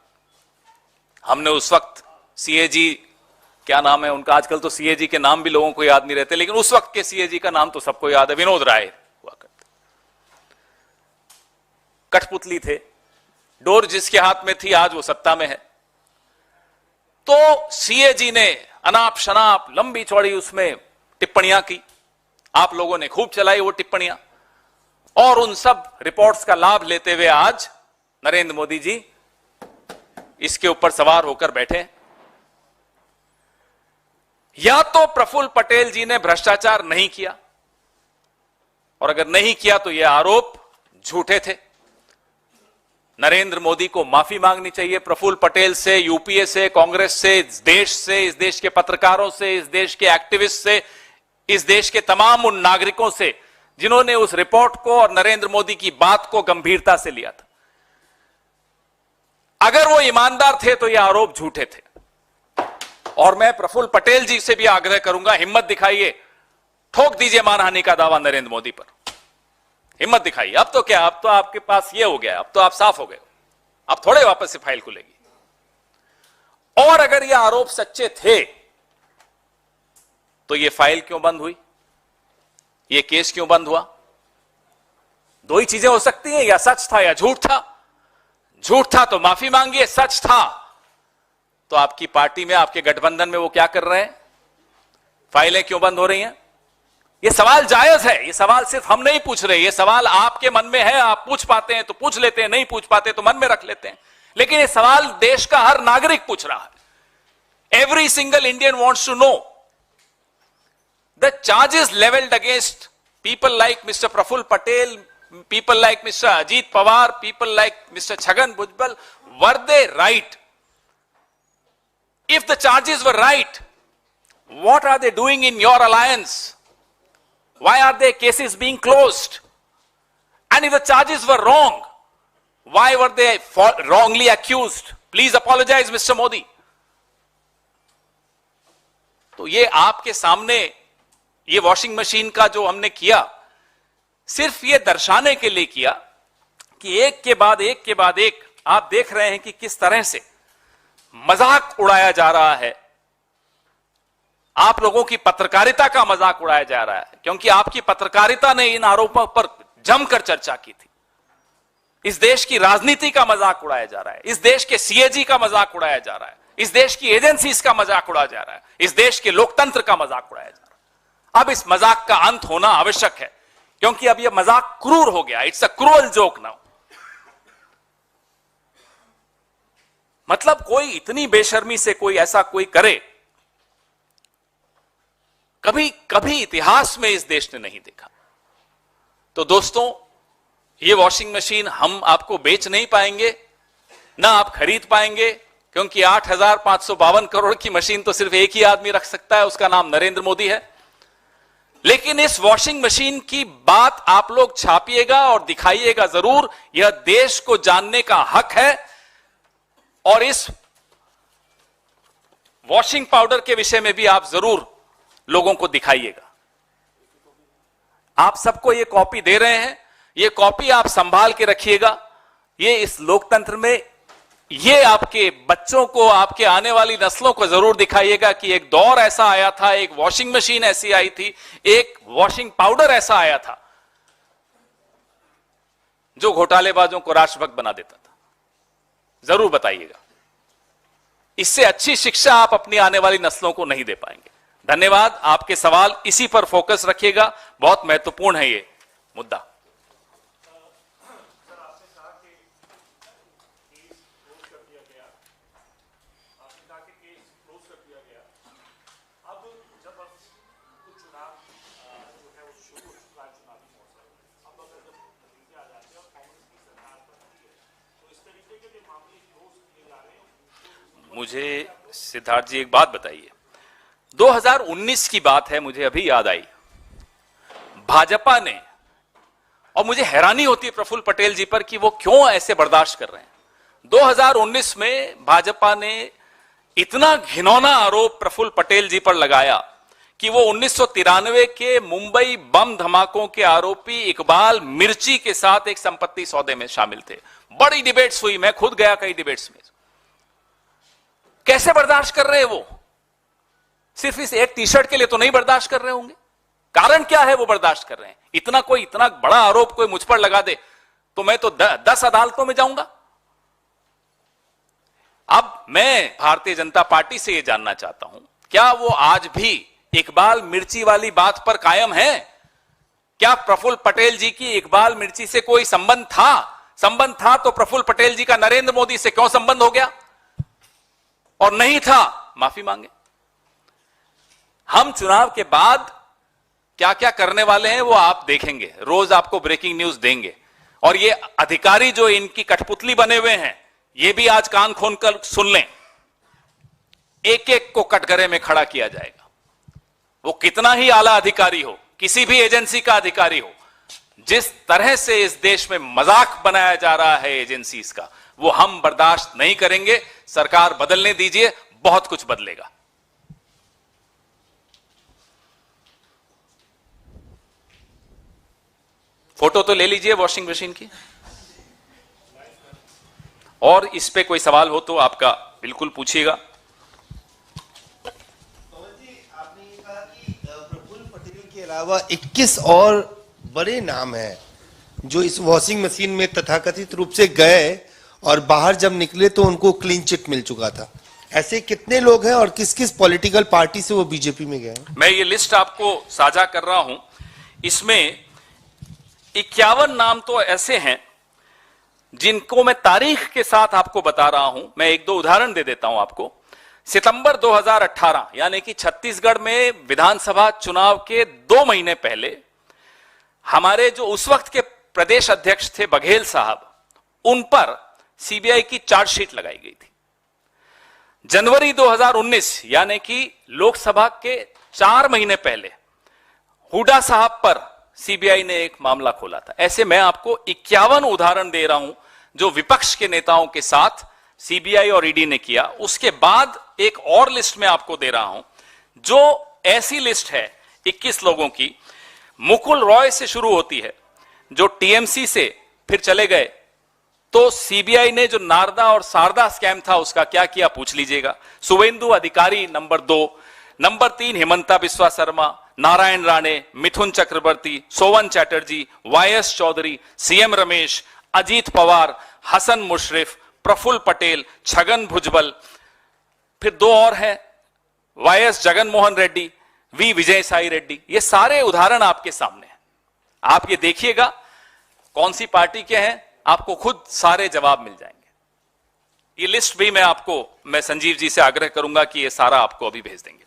हमने उस वक्त सीएजी, क्या नाम है उनका, आजकल तो सीएजी के नाम भी लोगों को याद नहीं रहते, लेकिन उस वक्त के सीएजी का नाम तो सबको याद है, विनोद राय हुआ करते। कठपुतली थे, डोर जिसके हाथ में थी आज वो सत्ता में है। तो सीएजी ने अनाप शनाप लंबी चौड़ी उसमें टिप्पणियां की, आप लोगों ने खूब चलाई वो टिप्पणियां, और उन सब रिपोर्ट्स का लाभ लेते हुए आज नरेंद्र मोदी जी इसके ऊपर सवार होकर बैठे। या तो प्रफुल्ल पटेल जी ने भ्रष्टाचार नहीं किया, और अगर नहीं किया तो यह आरोप झूठे थे। नरेंद्र मोदी को माफी मांगनी चाहिए प्रफुल्ल पटेल से, यूपीए से, कांग्रेस से, इस देश के पत्रकारों से, इस देश के एक्टिविस्ट से, इस देश के तमाम उन नागरिकों से जिन्होंने उस रिपोर्ट को और नरेंद्र मोदी की बात को गंभीरता से लिया था। अगर वो ईमानदार थे तो ये आरोप झूठे थे। और मैं प्रफुल्ल पटेल जी से भी आग्रह करूंगा, हिम्मत दिखाइए, ठोक दीजिए मानहानि का दावा नरेंद्र मोदी पर, हिम्मत दिखाइए। अब तो क्या, अब तो आपके पास ये हो गया, अब तो आप साफ हो गए, अब थोड़े वापस से फाइल खुलेगी। और अगर ये आरोप सच्चे थे तो ये फाइल क्यों बंद हुई, ये केस क्यों बंद हुआ? दो ही चीजें हो सकती हैं, या सच था या झूठ था। झूठ था तो माफी मांगिए, सच था तो आपकी पार्टी में, आपके गठबंधन में वो क्या कर रहे हैं, फाइलें क्यों बंद हो रही हैं? ये सवाल जायज है, ये सवाल सिर्फ हम नहीं पूछ रहे, ये सवाल आपके मन में है, आप पूछ पाते हैं तो पूछ लेते हैं, नहीं पूछ पाते तो मन में रख लेते हैं, लेकिन ये सवाल देश का हर नागरिक पूछ रहा है। Every single Indian wants to know. The charges leveled against people like Mr. Praful Patel, people like Mr. Ajit Pawar, people like Mr. Chhagan Bhujbal, were they right? If the charges were right, what are they doing in your alliance? Why are their cases being closed? And if the charges were wrong, why were they wrongly accused? Please apologize, Mr. Modi. तो ये आपके सामने ये washing machine का जो हमने किया, सिर्फ ये दर्शाने के लिए किया कि एक के बाद एक आप देख रहे हैं कि किस तरह से मजाक उड़ाया जा रहा है, आप लोगों की पत्रकारिता का मजाक उड़ाया जा रहा है, क्योंकि आपकी पत्रकारिता ने इन आरोपों पर जमकर चर्चा की थी। इस देश की राजनीति का मजाक उड़ाया जा रहा है, इस देश के सीएजी का मजाक उड़ाया जा रहा है, इस देश की एजेंसीज का मजाक उड़ाया जा रहा है, इस देश के लोकतंत्र का मजाक उड़ाया जा रहा है। अब इस मजाक का अंत होना आवश्यक है, क्योंकि अब यह मजाक क्रूर हो गया। It's a cruel joke now. मतलब कोई इतनी बेशर्मी से कोई ऐसा कोई करे, कभी कभी इतिहास में इस देश ने नहीं देखा। तो दोस्तों, ये वॉशिंग मशीन हम आपको बेच नहीं पाएंगे, ना आप खरीद पाएंगे, क्योंकि 8,552 करोड़ की मशीन तो सिर्फ एक ही आदमी रख सकता है, उसका नाम नरेंद्र मोदी है। लेकिन इस वॉशिंग मशीन की बात आप लोग छापिएगा और दिखाइएगा जरूर, यह देश को जानने का हक है। और इस वॉशिंग पाउडर के विषय में भी आप जरूर लोगों को दिखाइएगा। आप सबको ये कॉपी दे रहे हैं, ये कॉपी आप संभाल के रखिएगा। ये इस लोकतंत्र में, ये आपके बच्चों को, आपके आने वाली नस्लों को जरूर दिखाइएगा कि एक दौर ऐसा आया था, एक वॉशिंग मशीन ऐसी आई थी, एक वॉशिंग पाउडर ऐसा आया था जो घोटालेबाजों को राष्ट्रभक्त बना देता था। जरूर बताइएगा। इससे अच्छी शिक्षा आप अपनी आने वाली नस्लों को नहीं दे पाएंगे। धन्यवाद। आपके सवाल इसी पर फोकस रखिएगा, बहुत महत्वपूर्ण है ये मुद्दा। मुझे सिद्धार्थ जी एक बात बताइए, 2019 की बात है, मुझे अभी याद आई, भाजपा ने, और मुझे हैरानी होती है प्रफुल्ल पटेल जी पर कि वो क्यों ऐसे बर्दाश्त कर रहे हैं। 2019 में भाजपा ने इतना घिनौना आरोप प्रफुल्ल पटेल जी पर लगाया कि वो 1993 के मुंबई बम धमाकों के आरोपी इकबाल मिर्ची के साथ एक संपत्ति सौदे में शामिल थे। बड़ी डिबेट्स हुई, मैं खुद गया कई डिबेट्स में। कैसे बर्दाश्त कर रहे हैं वो? सिर्फ इस एक टी शर्ट के लिए तो नहीं बर्दाश्त कर रहे होंगे। कारण क्या है वो बर्दाश्त कर रहे हैं? इतना बड़ा आरोप कोई मुझ पर लगा दे तो मैं तो 10 अदालतों में जाऊंगा। अब मैं भारतीय जनता पार्टी से यह जानना चाहता हूं, क्या वो आज भी इकबाल मिर्ची वाली बात पर कायम है? क्या प्रफुल्ल पटेल जी की इकबाल मिर्ची से कोई संबंध था? संबंध था तो प्रफुल्ल पटेल जी का नरेंद्र मोदी से क्यों संबंध हो गया? और नहीं था, माफी मांगे। हम चुनाव के बाद क्या क्या करने वाले हैं वो आप देखेंगे, रोज आपको ब्रेकिंग न्यूज देंगे। और ये अधिकारी जो इनकी कठपुतली बने हुए हैं, ये भी आज कान खोलकर सुन लें, एक एक को कटघरे में खड़ा किया जाएगा। वो कितना ही आला अधिकारी हो, किसी भी एजेंसी का अधिकारी हो, जिस तरह से इस देश में मजाक बनाया जा रहा है एजेंसीज का, वो हम बर्दाश्त नहीं करेंगे। सरकार बदलने दीजिए, बहुत कुछ बदलेगा। फोटो तो ले लीजिए वॉशिंग मशीन की, और इस पे कोई सवाल हो तो आपका बिल्कुल पूछिएगा। आपने ये कहा कि प्रफुल्ल पटेल के अलावा 21 और बड़े नाम हैं जो इस वॉशिंग मशीन में तथाकथित रूप से गए और बाहर जब निकले तो उनको क्लीन चिट मिल चुका था। ऐसे कितने लोग हैं और किस किस पॉलिटिकल पार्टी से वो बीजेपी में गए? मैं ये लिस्ट आपको साझा कर रहा हूं। इसमें 51 नाम तो ऐसे हैं जिनको मैं तारीख के साथ आपको बता रहा हूं। मैं एक दो उदाहरण दे देता हूं आपको। सितंबर 2018 यानी कि छत्तीसगढ़ में विधानसभा चुनाव के 2 महीने पहले हमारे जो उस वक्त के प्रदेश अध्यक्ष थे बघेल साहब, उन पर सीबीआई की चार्जशीट लगाई गई थी। जनवरी 2019 यानी कि लोकसभा के 4 महीने पहले हुड्डा साहब पर सीबीआई ने एक मामला खोला था। ऐसे मैं आपको 51 उदाहरण दे रहा हूं जो विपक्ष के नेताओं के साथ सीबीआई और ईडी ने किया। उसके बाद एक और लिस्ट में आपको दे रहा हूं जो ऐसी लिस्ट है 21 लोगों की, मुकुल रॉय से शुरू होती है जो टीएमसी से फिर चले गए। तो सीबीआई ने जो नारदा और शारदा स्कैम था उसका क्या किया पूछ लीजिएगा। शुभेंदु अधिकारी नंबर 2, नंबर 3 हेमंता बिस्वा शर्मा, नारायण राणे, मिथुन चक्रवर्ती, सोवन चैटर्जी, वाईएस चौधरी, सीएम रमेश, अजीत पवार, हसन मुशर्रफ, प्रफुल्ल पटेल, छगन भुजबल, फिर 2 और हैं वाईएस जगन मोहन रेड्डी, वी विजय साई रेड्डी। ये सारे उदाहरण आपके सामने हैं। आप ये देखिएगा कौन सी पार्टी के हैं, आपको खुद सारे जवाब मिल जाएंगे। ये लिस्ट भी मैं संजीव जी से आग्रह करूंगा कि ये सारा आपको अभी भेज देंगे।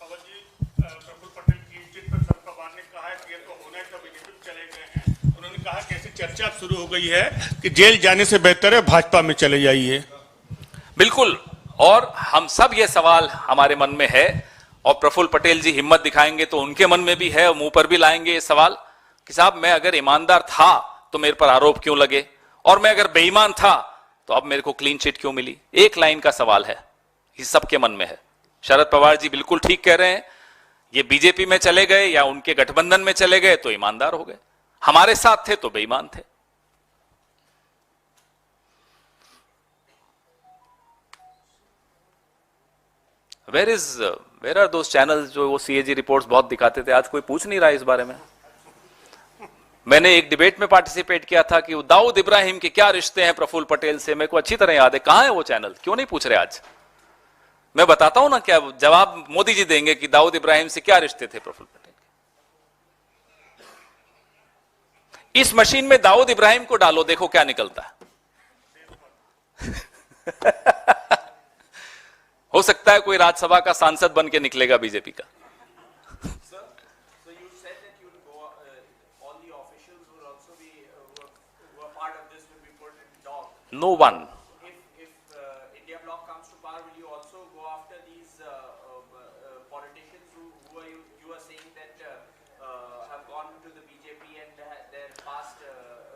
पवन जी, प्रफुल्ल पटेल की चिट पर शरद पवार ने कहा है कि ये तो होना है, कभी नहीं चले गए हैं। उन्होंने कहा कि ऐसी चर्चा शुरू हो गई है कि जेल जाने से बेहतर है भाजपा में चले जाइए। बिल्कुल, और हम सब ये सवाल हमारे मन में है और प्रफुल्ल पटेल जी हिम्मत दिखाएंगे तो उनके मन में भी है और मुंह पर भी लाएंगे ये सवाल कि साहब मैं अगर ईमानदार था तो मेरे पर आरोप क्यों लगे, और मैं अगर बेईमान था तो अब मेरे को क्लीन चिट क्यों मिली। एक लाइन का सवाल है, ये सबके मन में है। शरद पवार जी बिल्कुल ठीक कह रहे हैं, ये बीजेपी में चले गए या उनके गठबंधन में चले गए तो ईमानदार हो गए, हमारे साथ थे तो बेईमान थे। वेयर आर दोस चैनल्स जो वो सीएजी रिपोर्ट्स बहुत दिखाते थे, आज कोई पूछ नहीं रहा इस बारे में। मैंने एक डिबेट में पार्टिसिपेट किया था कि दाऊद इब्राहिम के क्या रिश्ते हैं प्रफुल्ल पटेल से, मेरे को अच्छी तरह याद है। कहां है वो चैनल, क्यों नहीं पूछ रहे आज? मैं बताता हूं ना क्या जवाब मोदी जी देंगे कि दाऊद इब्राहिम से क्या रिश्ते थे प्रफुल्ल पटेल के। इस मशीन में दाऊद इब्राहिम को डालो, देखो क्या निकलता है। हो सकता है कोई राज्यसभा का सांसद बन के निकलेगा बीजेपी का। No one. If India bloc comes to power, will you also go after these politicians who you are saying that have gone to the BJP and their past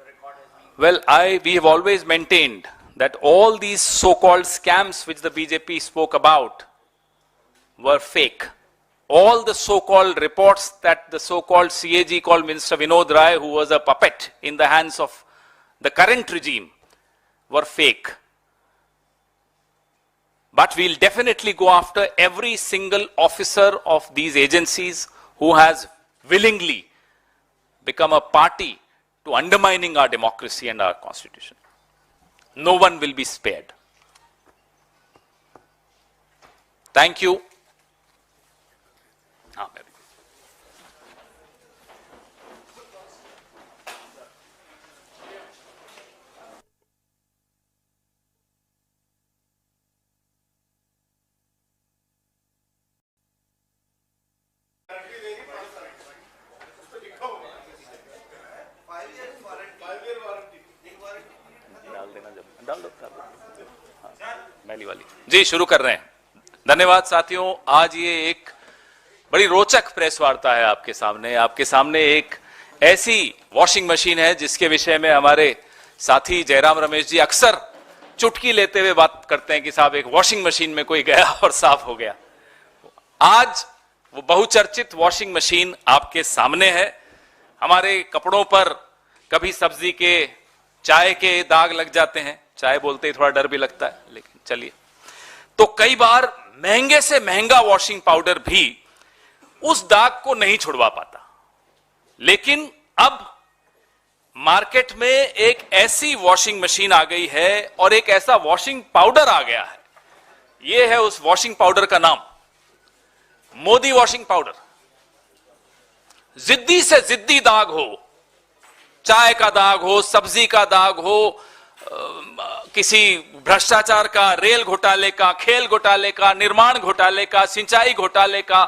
record has been? Well, we have always maintained that all these so-called scams which the BJP spoke about were fake. All the so-called reports that the so-called CAG called Minister Vinod Rai, who was a puppet in the hands of the current regime, were fake. But we'll definitely go after every single officer of these agencies who has willingly become a party to undermining our democracy and our constitution. No one will be spared. Thank you. मैली वाली जी शुरू कर रहे हैं। धन्यवाद साथियों, आज ये एक बड़ी रोचक प्रेस वार्ता है आपके सामने एक ऐसी वॉशिंग मशीन है जिसके विषय में हमारे साथी जयराम रमेश जी अक्सर चुटकी लेते हुए बात करते हैं कि साहब एक वॉशिंग मशीन में कोई गया और साफ हो गया। आज वो बहुचर्चित वॉशिंग मशीन आपके सामने है। हमारे कपड़ों पर कभी सब्जी के, चाय के दाग लग जाते हैं, चाय बोलते ही थोड़ा डर भी लगता है, लेकिन चलिए। तो कई बार महंगे से महंगा वॉशिंग पाउडर भी उस दाग को नहीं छुड़वा पाता, लेकिन अब मार्केट में एक ऐसी वॉशिंग मशीन आ गई है और एक ऐसा वॉशिंग पाउडर आ गया है। यह है उस वॉशिंग पाउडर का नाम, मोदी वॉशिंग पाउडर। जिद्दी से जिद्दी दाग हो, चाय का दाग हो, सब्जी का दाग हो, किसी भ्रष्टाचार का, रेल घोटाले का, खेल घोटाले का, निर्माण घोटाले का, सिंचाई घोटाले का,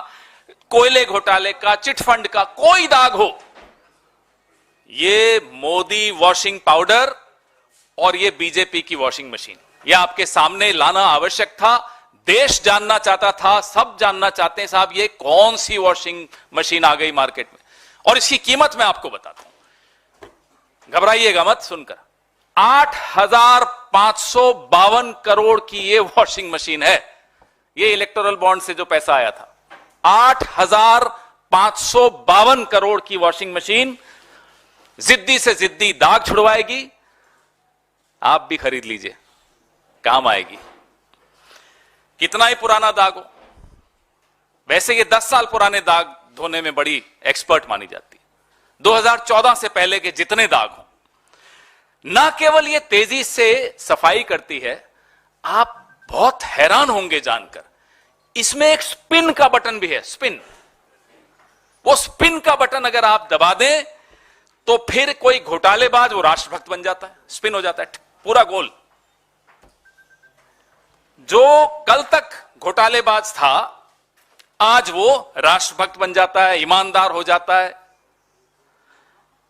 कोयले घोटाले का, चिटफंड का कोई दाग हो, ये मोदी वॉशिंग पाउडर और ये बीजेपी की वॉशिंग मशीन, ये आपके सामने लाना आवश्यक था। देश जानना चाहता था, सब जानना चाहते हैं साहब ये कौन सी वॉशिंग मशीन आ गई मार्केट में, और इसकी कीमत मैं आपको बताता हूं, घबराइएगा मत सुनकर। 8,552 करोड़ की ये वॉशिंग मशीन है। ये इलेक्टोरल बॉन्ड से जो पैसा आया था, 8,552 करोड़ की वॉशिंग मशीन जिद्दी से जिद्दी दाग छुड़वाएगी। आप भी खरीद लीजिए, काम आएगी। कितना ही पुराना दाग हो, वैसे ये 10 साल पुराने दाग धोने में बड़ी एक्सपर्ट मानी जाती है। 2014 से पहले के जितने दाग हो, ना केवल ये तेजी से सफाई करती है, आप बहुत हैरान होंगे जानकर, इसमें एक स्पिन का बटन भी है। स्पिन, वो स्पिन का बटन अगर आप दबा दें तो फिर कोई घोटालेबाज वो राष्ट्रभक्त बन जाता है, स्पिन हो जाता है पूरा गोल। जो कल तक घोटालेबाज था आज वो राष्ट्रभक्त बन जाता है, ईमानदार हो जाता है।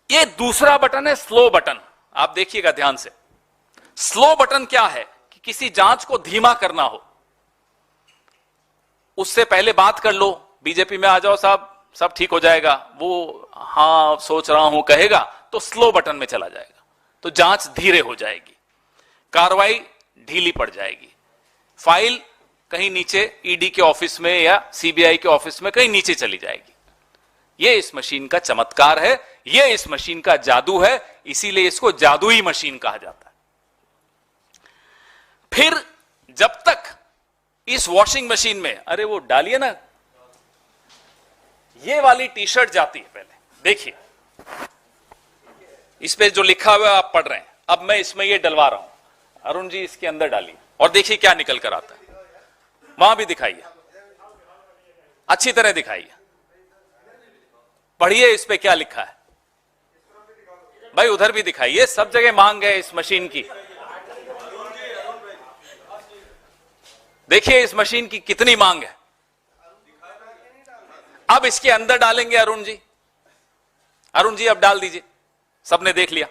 ये दूसरा बटन है स्लो बटन, आप देखिएगा ध्यान से। स्लो बटन क्या है कि किसी जांच को धीमा करना हो, उससे पहले बात कर लो, बीजेपी में आ जाओ साहब सब ठीक हो जाएगा, वो हां सोच रहा हूं कहेगा तो स्लो बटन में चला जाएगा, तो जांच धीरे हो जाएगी, कार्रवाई ढीली पड़ जाएगी, फाइल कहीं नीचे ईडी के ऑफिस में या सीबीआई के ऑफिस में कहीं नीचे चली जाएगी। यह इस मशीन का चमत्कार है, यह इस मशीन का जादू है, इसीलिए इसको जादुई मशीन कहा जाता है। फिर जब तक इस वॉशिंग मशीन में, अरे वो डालिए ना, ये वाली टी शर्ट जाती है, पहले देखिए इस पे जो लिखा हुआ है आप पढ़ रहे हैं, अब मैं इसमें ये डलवा रहा हूं, अरुण जी इसके अंदर डालिए और देखिए क्या निकल कर आता है। वहां भी दिखाइए, अच्छी तरह दिखाइए, पढ़िए इस पे क्या लिखा है भाई, उधर भी दिखाइए, सब जगह मांग है इस मशीन की। देखिए इस मशीन की कितनी मांग है। अब इसके अंदर डालेंगे अरुण जी, अरुण जी अब डाल दीजिए, सबने देख लिया।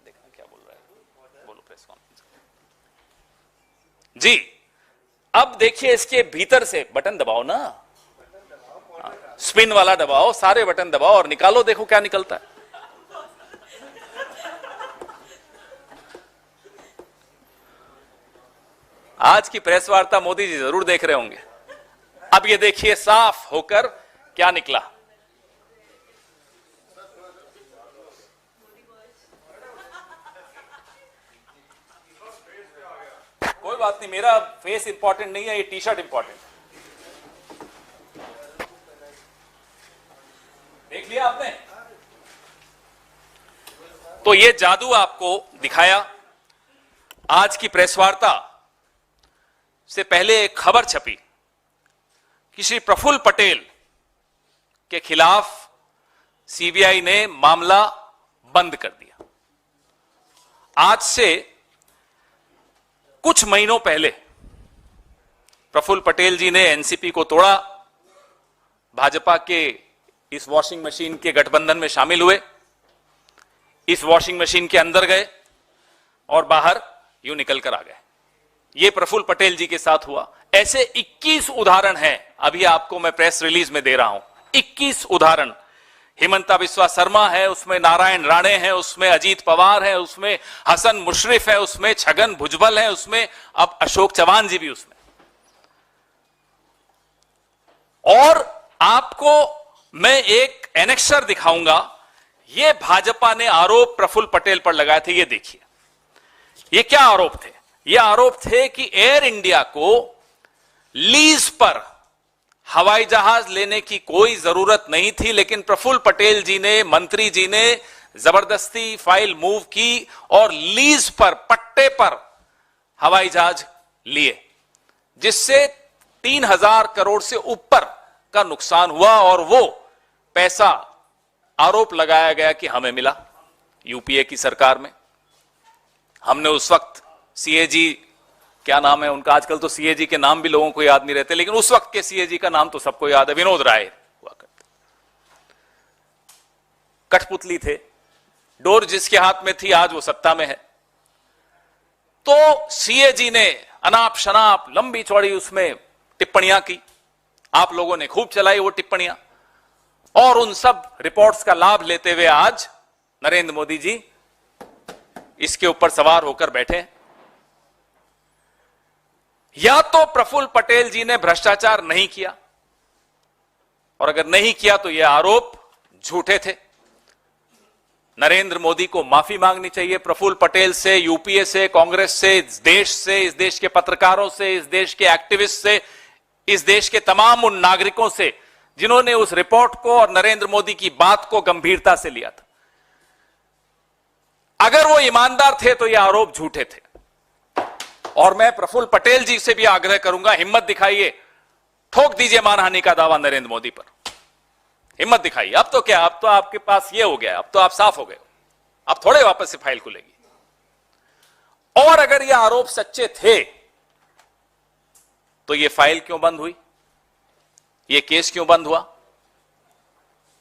देखा क्या बोल रहा है, बोलो प्रेस कॉन्फ्रेंस जी। अब देखिए इसके भीतर से बटन दबाओ ना, स्पिन वाला दबाओ, सारे बटन दबाओ और निकालो, देखो क्या निकलता है। आज की प्रेस वार्ता मोदी जी जरूर देख रहे होंगे। अब ये देखिए साफ होकर क्या निकला। कोई बात नहीं, मेरा फेस इंपॉर्टेंट नहीं है, ये टी शर्ट इंपॉर्टेंट है। देख लिया आपने, तो ये जादू आपको दिखाया। आज की प्रेस वार्ता से पहले एक खबर छपी कि श्री प्रफुल्ल पटेल के खिलाफ सीबीआई ने मामला बंद कर दिया। आज से कुछ महीनों पहले प्रफुल्ल पटेल जी ने एनसीपी को तोड़ा, भाजपा के इस वॉशिंग मशीन के गठबंधन में शामिल हुए, इस वॉशिंग मशीन के अंदर गए और बाहर यूं निकल कर आ गए। यह प्रफुल्ल पटेल जी के साथ हुआ। ऐसे 21 उदाहरण हैं, अभी आपको मैं प्रेस रिलीज में दे रहा हूं, 21 उदाहरण। हिमंता बिस्वा शर्मा है, उसमें नारायण राणे हैं, उसमें अजीत पवार है, उसमें हसन मुशर्रफ है, उसमें छगन भुजबल है, उसमें अब अशोक चौहान जी भी उसमें। और आपको मैं एक एनेक्सर दिखाऊंगा, यह भाजपा ने आरोप प्रफुल्ल पटेल पर लगाए थे। ये देखिए, ये क्या आरोप थे? ये आरोप थे कि एयर इंडिया को लीज पर हवाई जहाज लेने की कोई जरूरत नहीं थी, लेकिन प्रफुल्ल पटेल जी ने, मंत्री जी ने जबरदस्ती फाइल मूव की और लीज पर, पट्टे पर हवाई जहाज लिए, जिससे 3,000 करोड़ से ऊपर का नुकसान हुआ और वो पैसा आरोप लगाया गया कि हमें मिला। यूपीए की सरकार में। हमने उस वक्त सीएजी, क्या नाम है उनका, आजकल तो सीएजी के नाम भी लोगों को याद नहीं रहते, लेकिन उस वक्त के सीएजी का नाम तो सबको याद है, विनोद राय हुआ करते। कठपुतली थे, डोर जिसके हाथ में थी आज वो सत्ता में है। तो सीएजी ने अनाप शनाप लंबी चौड़ी उसमें टिप्पणियां की, आप लोगों ने खूब चलाई वो टिप्पणियां, और उन सब रिपोर्ट्स का लाभ लेते हुए आज नरेंद्र मोदी जी इसके ऊपर सवार होकर बैठे हैं। या तो प्रफुल्ल पटेल जी ने भ्रष्टाचार नहीं किया, और अगर नहीं किया तो यह आरोप झूठे थे। नरेंद्र मोदी को माफी मांगनी चाहिए प्रफुल्ल पटेल से, यूपीए से, कांग्रेस से, इस देश के पत्रकारों से, इस देश के एक्टिविस्ट से, इस देश के तमाम उन नागरिकों से जिन्होंने उस रिपोर्ट को और नरेंद्र मोदी की बात को गंभीरता से लिया था। अगर वो ईमानदार थे तो ये आरोप झूठे थे। और मैं प्रफुल्ल पटेल जी से भी आग्रह करूंगा, हिम्मत दिखाइए, ठोक दीजिए मानहानि का दावा नरेंद्र मोदी पर, हिम्मत दिखाइए। अब तो क्या, अब तो आपके पास ये हो गया, अब तो आप साफ हो गए, अब थोड़े वापस से फाइल खुलेगी। और अगर ये आरोप सच्चे थे तो ये फाइल क्यों बंद हुई, ये केस क्यों बंद हुआ?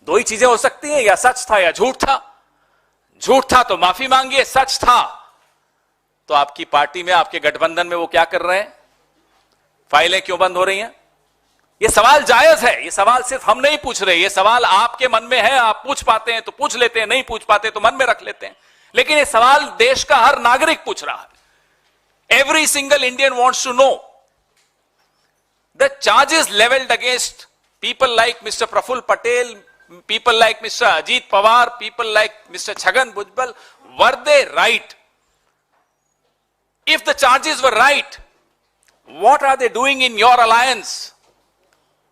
दो ही चीजें हो सकती हैं, या सच था या झूठ था। झूठ था तो माफी मांगिए, सच था तो आपकी पार्टी में, आपके गठबंधन में वो क्या कर रहे हैं, फाइलें क्यों बंद हो रही हैं? ये सवाल जायज है, ये सवाल सिर्फ हम नहीं पूछ रहे, ये सवाल आपके मन में है, आप पूछ पाते हैं तो पूछ लेते हैं, नहीं पूछ पाते तो मन में रख लेते हैं, लेकिन ये सवाल देश का हर नागरिक पूछ रहा है। Every single Indian wants to know the charges levelled against people like mister Praful Patel, people like Mr. Ajit Pawar, people like Mr. Chhagan Bhujbal, were they right? If the charges were right, what are they doing in your alliance?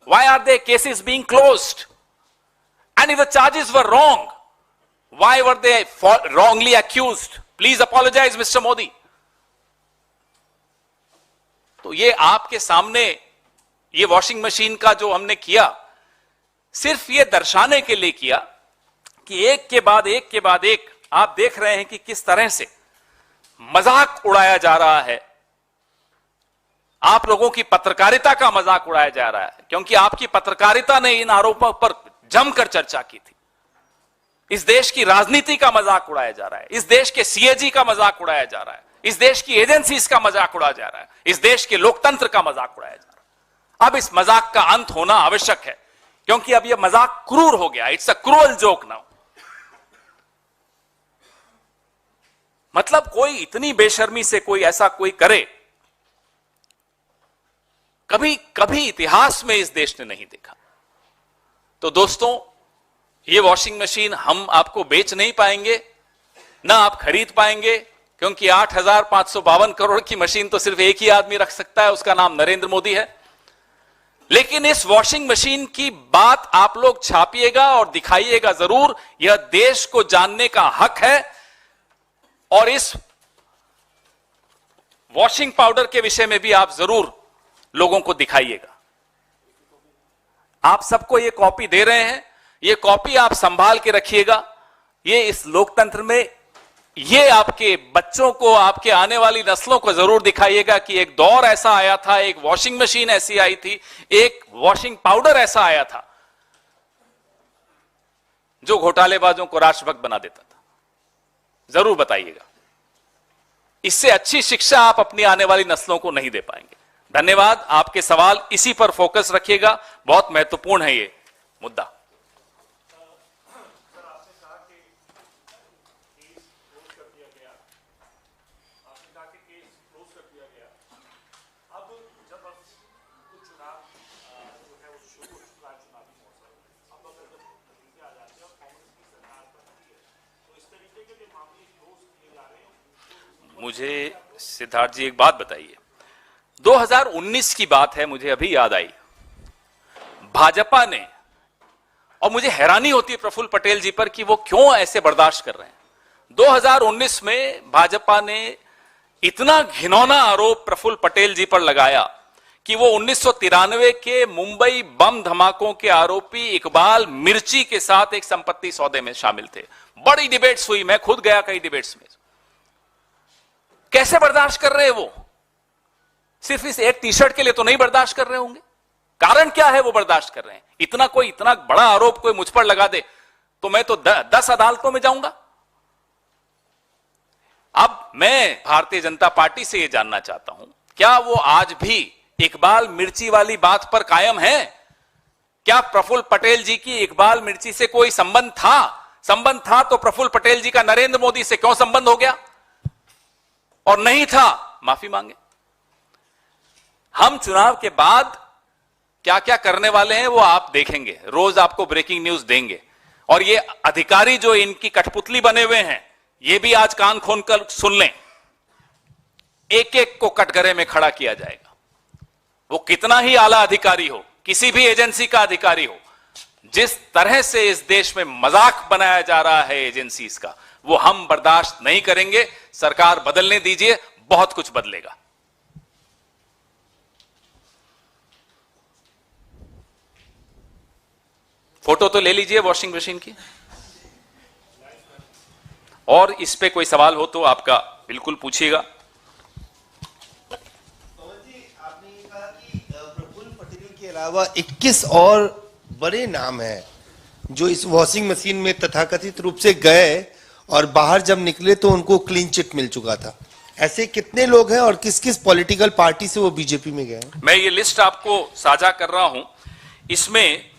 Why are their cases being closed? And if the charges were wrong, why were they wrongly accused? Please apologize, Mr. Modi. तो ये आपके सामने ये washing machine का जो हमने किया, सिर्फ ये दर्शाने के लिए किया कि एक के बाद एक आप देख रहे हैं कि किस तरह से मजाक उड़ाया जा रहा है, आप लोगों की पत्रकारिता का मजाक उड़ाया जा रहा है, क्योंकि आपकी पत्रकारिता ने इन आरोपों पर जमकर चर्चा की थी। इस देश की राजनीति का मजाक उड़ाया जा रहा है, इस देश के सीएजी का मजाक उड़ाया जा रहा है, इस देश की एजेंसीज का मजाक उड़ाया जा रहा है, इस देश के लोकतंत्र का मजाक उड़ाया जा रहा है। अब इस मजाक का अंत होना आवश्यक है, क्योंकि अब यह मजाक क्रूर हो गया। It's a cruel joke now. मतलब कोई इतनी बेशर्मी से कोई ऐसा कोई करे, कभी कभी इतिहास में इस देश ने नहीं देखा। तो दोस्तों, ये वॉशिंग मशीन हम आपको बेच नहीं पाएंगे, ना आप खरीद पाएंगे, क्योंकि 8,552 करोड़ की मशीन तो सिर्फ एक ही आदमी रख सकता है, उसका नाम नरेंद्र मोदी है। लेकिन इस वॉशिंग मशीन की बात आप लोग छापिएगा और दिखाइएगा जरूर, यह देश को जानने का हक है। और इस वॉशिंग पाउडर के विषय में भी आप जरूर लोगों को दिखाइएगा। आप सबको ये कॉपी दे रहे हैं, ये कॉपी आप संभाल के रखिएगा। ये इस लोकतंत्र में, ये आपके बच्चों को, आपके आने वाली नस्लों को जरूर दिखाइएगा कि एक दौर ऐसा आया था, एक वॉशिंग मशीन ऐसी आई थी, एक वॉशिंग पाउडर ऐसा आया था जो घोटालेबाजों को राष्ट्रभक्त बना देता था। जरूर बताइएगा। इससे अच्छी शिक्षा आप अपनी आने वाली नस्लों को नहीं दे पाएंगे। धन्यवाद। आपके सवाल इसी पर फोकस रखिएगा, बहुत महत्वपूर्ण है ये मुद्दा। मुझे सिद्धार्थ जी एक बात बताइए, 2019 की बात है, मुझे अभी याद आई, भाजपा ने, और मुझे हैरानी होती है प्रफुल्ल पटेल जी पर कि वो क्यों ऐसे बर्दाश्त कर रहे हैं। 2019 में भाजपा ने इतना घिनौना आरोप प्रफुल्ल पटेल जी पर लगाया कि वो 1993 के मुंबई बम धमाकों के आरोपी इकबाल मिर्ची के साथ एक संपत्ति सौदे में शामिल थे। बड़ी डिबेट्स हुई, मैं खुद गया कई डिबेट्स में। कैसे बर्दाश्त कर रहे हैं वो? सिर्फ इस एक टी शर्ट के लिए तो नहीं बर्दाश्त कर रहे होंगे। कारण क्या है वो बर्दाश्त कर रहे हैं? इतना बड़ा आरोप कोई मुझ पर लगा दे तो मैं तो 10 अदालतों में जाऊंगा। अब मैं भारतीय जनता पार्टी से यह जानना चाहता हूं, क्या वो आज भी इकबाल मिर्ची वाली बात पर कायम है? क्या प्रफुल्ल पटेल जी की इकबाल मिर्ची से कोई संबंध था? संबंध था तो प्रफुल्ल पटेल जी का नरेंद्र मोदी से क्यों संबंध हो गया? और नहीं था, माफी मांगे। हम चुनाव के बाद क्या क्या करने वाले हैं वो आप देखेंगे, रोज आपको ब्रेकिंग न्यूज देंगे। और ये अधिकारी जो इनकी कठपुतली बने हुए हैं, ये भी आज कान खोलकर सुन लें, एक एक को कटघरे में खड़ा किया जाएगा। वो कितना ही आला अधिकारी हो, किसी भी एजेंसी का अधिकारी हो, जिस तरह से इस देश में मजाक बनाया जा रहा है एजेंसीज का, वो हम बर्दाश्त नहीं करेंगे। सरकार बदलने दीजिए, बहुत कुछ बदलेगा। फोटो तो ले लीजिए वॉशिंग मशीन की। और इस पे कोई सवाल हो तो आपका बिल्कुल पूछिएगा। आपने कहा कि प्रफुल्ल पटेल के अलावा 21 और बड़े नाम हैं जो इस वॉशिंग मशीन में तथाकथित रूप से गए और बाहर जब निकले तो उनको क्लीन चिट मिल चुका था। ऐसे कितने लोग हैं और किस किस पॉलिटिकल पार्टी से वो बीजेपी में गए? मैं ये लिस्ट आपको साझा कर रहा हूं। इसमें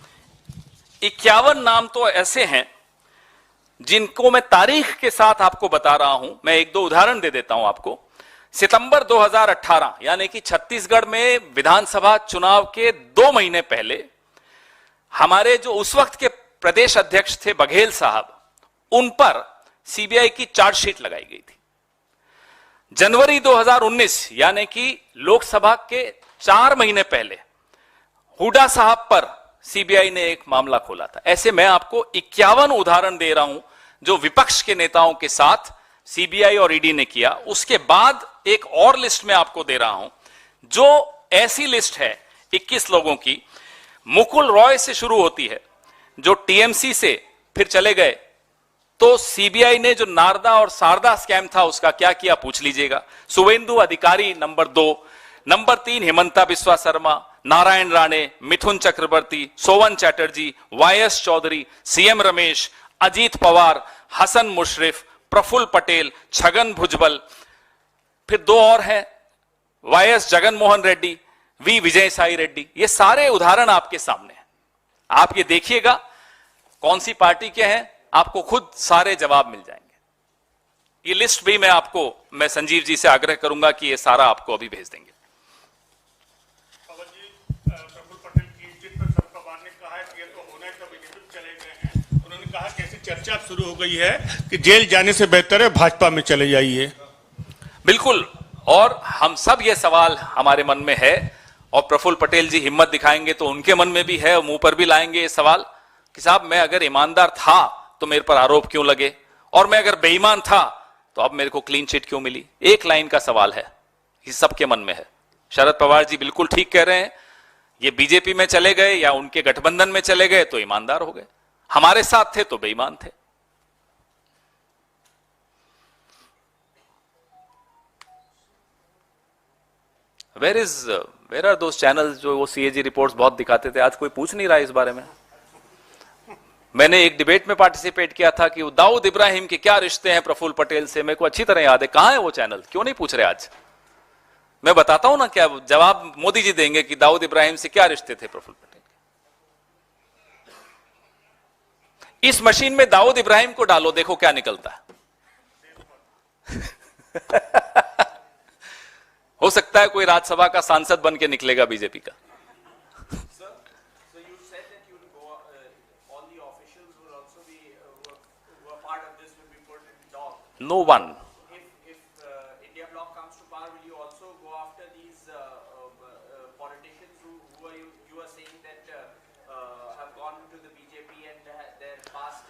51 नाम तो ऐसे हैं जिनको मैं तारीख के साथ आपको बता रहा हूं। मैं एक दो उदाहरण दे देता हूं आपको। सितंबर 2018 यानी कि छत्तीसगढ़ में विधानसभा चुनाव के 2 महीने पहले हमारे जो उस वक्त के प्रदेश अध्यक्ष थे बघेल साहब, उन पर सीबीआई की चार्जशीट लगाई गई थी। जनवरी 2019 यानी कि लोकसभा के 4 महीने पहले हुड्डा साहब पर सीबीआई ने एक मामला खोला था। ऐसे मैं आपको 51 उदाहरण दे रहा हूं जो विपक्ष के नेताओं के साथ सीबीआई और ईडी ने किया। उसके बाद एक और लिस्ट में आपको दे रहा हूं जो ऐसी लिस्ट है 21 लोगों की। मुकुल रॉय से शुरू होती है जो टीएमसी से फिर चले गए, तो सीबीआई ने जो नारदा और शारदा स्कैम था उसका क्या किया पूछ लीजिएगा। शुवेंदु अधिकारी नंबर 2, नंबर 3 हिमंता बिस्वा शर्मा, नारायण राणे, मिथुन चक्रवर्ती, सोवन चैटर्जी, वाईएस चौधरी, सीएम रमेश, अजीत पवार, हसन मुशरिफ, प्रफुल्ल पटेल, छगन भुजबल, फिर 2 और हैं वाईएस जगन मोहन रेड्डी, वी विजय साई रेड्डी। ये सारे उदाहरण आपके सामने हैं। आप ये देखिएगा कौन सी पार्टी के हैं, आपको खुद सारे जवाब मिल जाएंगे। ये लिस्ट भी मैं संजीव जी से आग्रह करूंगा कि ये सारा आपको अभी भेज देंगे। प्रफुल्ल पटेल की चिट पर शरद पवार ने कहा है कि ये तो होना है, कभी नहीं चले गए हैं। उन्होंने कहा कि ऐसी चर्चा शुरू हो गई है कि जेल जाने से बेहतर है भाजपा में चले जाइए। बिल्कुल, और हम सब ये सवाल हमारे मन में है, और प्रफुल्ल पटेल जी हिम्मत दिखाएंगे तो उनके मन में भी है, और मुंह पर भी लाएंगे ये सवाल कि साहब मैं अगर ईमानदार था तो मेरे पर आरोप क्यों लगे, और मैं अगर बेईमान था तो अब मेरे को क्लीन चिट क्यों मिली। एक लाइन का सवाल है, ये सबके मन में है। शरद पवार जी बिल्कुल ठीक कह रहे हैं, ये बीजेपी में चले गए या उनके गठबंधन में चले गए तो ईमानदार हो गए, हमारे साथ थे तो बेईमान थे। वेयर आर दोस चैनल्स जो वो सीएजी रिपोर्ट्स बहुत दिखाते थे, आज कोई पूछ नहीं रहा इस बारे में। मैंने एक डिबेट में पार्टिसिपेट किया था कि दाऊद इब्राहिम के क्या रिश्ते हैं प्रफुल्ल पटेल से, मेरे को अच्छी तरह याद है। कहां है वो चैनल, क्यों नहीं पूछ रहे आज? मैं बताता हूं ना, क्या जवाब मोदी जी देंगे कि दाऊद इब्राहिम से क्या रिश्ते थे प्रफुल्ल पटेल के। इस मशीन में दाऊद इब्राहिम को डालो, देखो क्या निकलता है। हो सकता है कोई राज्यसभा का सांसद बन के निकलेगा बीजेपी का। No one. If India bloc comes to power, will you also go after these politicians who you are saying that have gone to the BJP and their past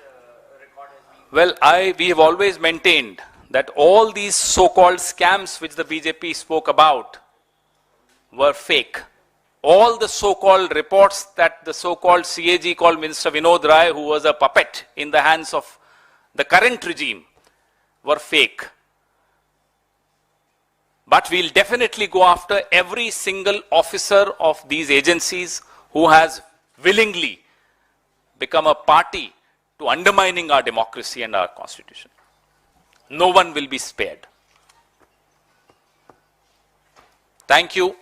record has been? Well, we have always maintained that all these so-called scams which the BJP spoke about were fake. all the so-called reports that the so-called CAG called Minister Vinod Rai, who was a puppet in the hands of the current regime, were fake. But we'll definitely go after every single officer of these agencies who has willingly become a party to undermining our democracy and our constitution. No one will be spared. Thank you.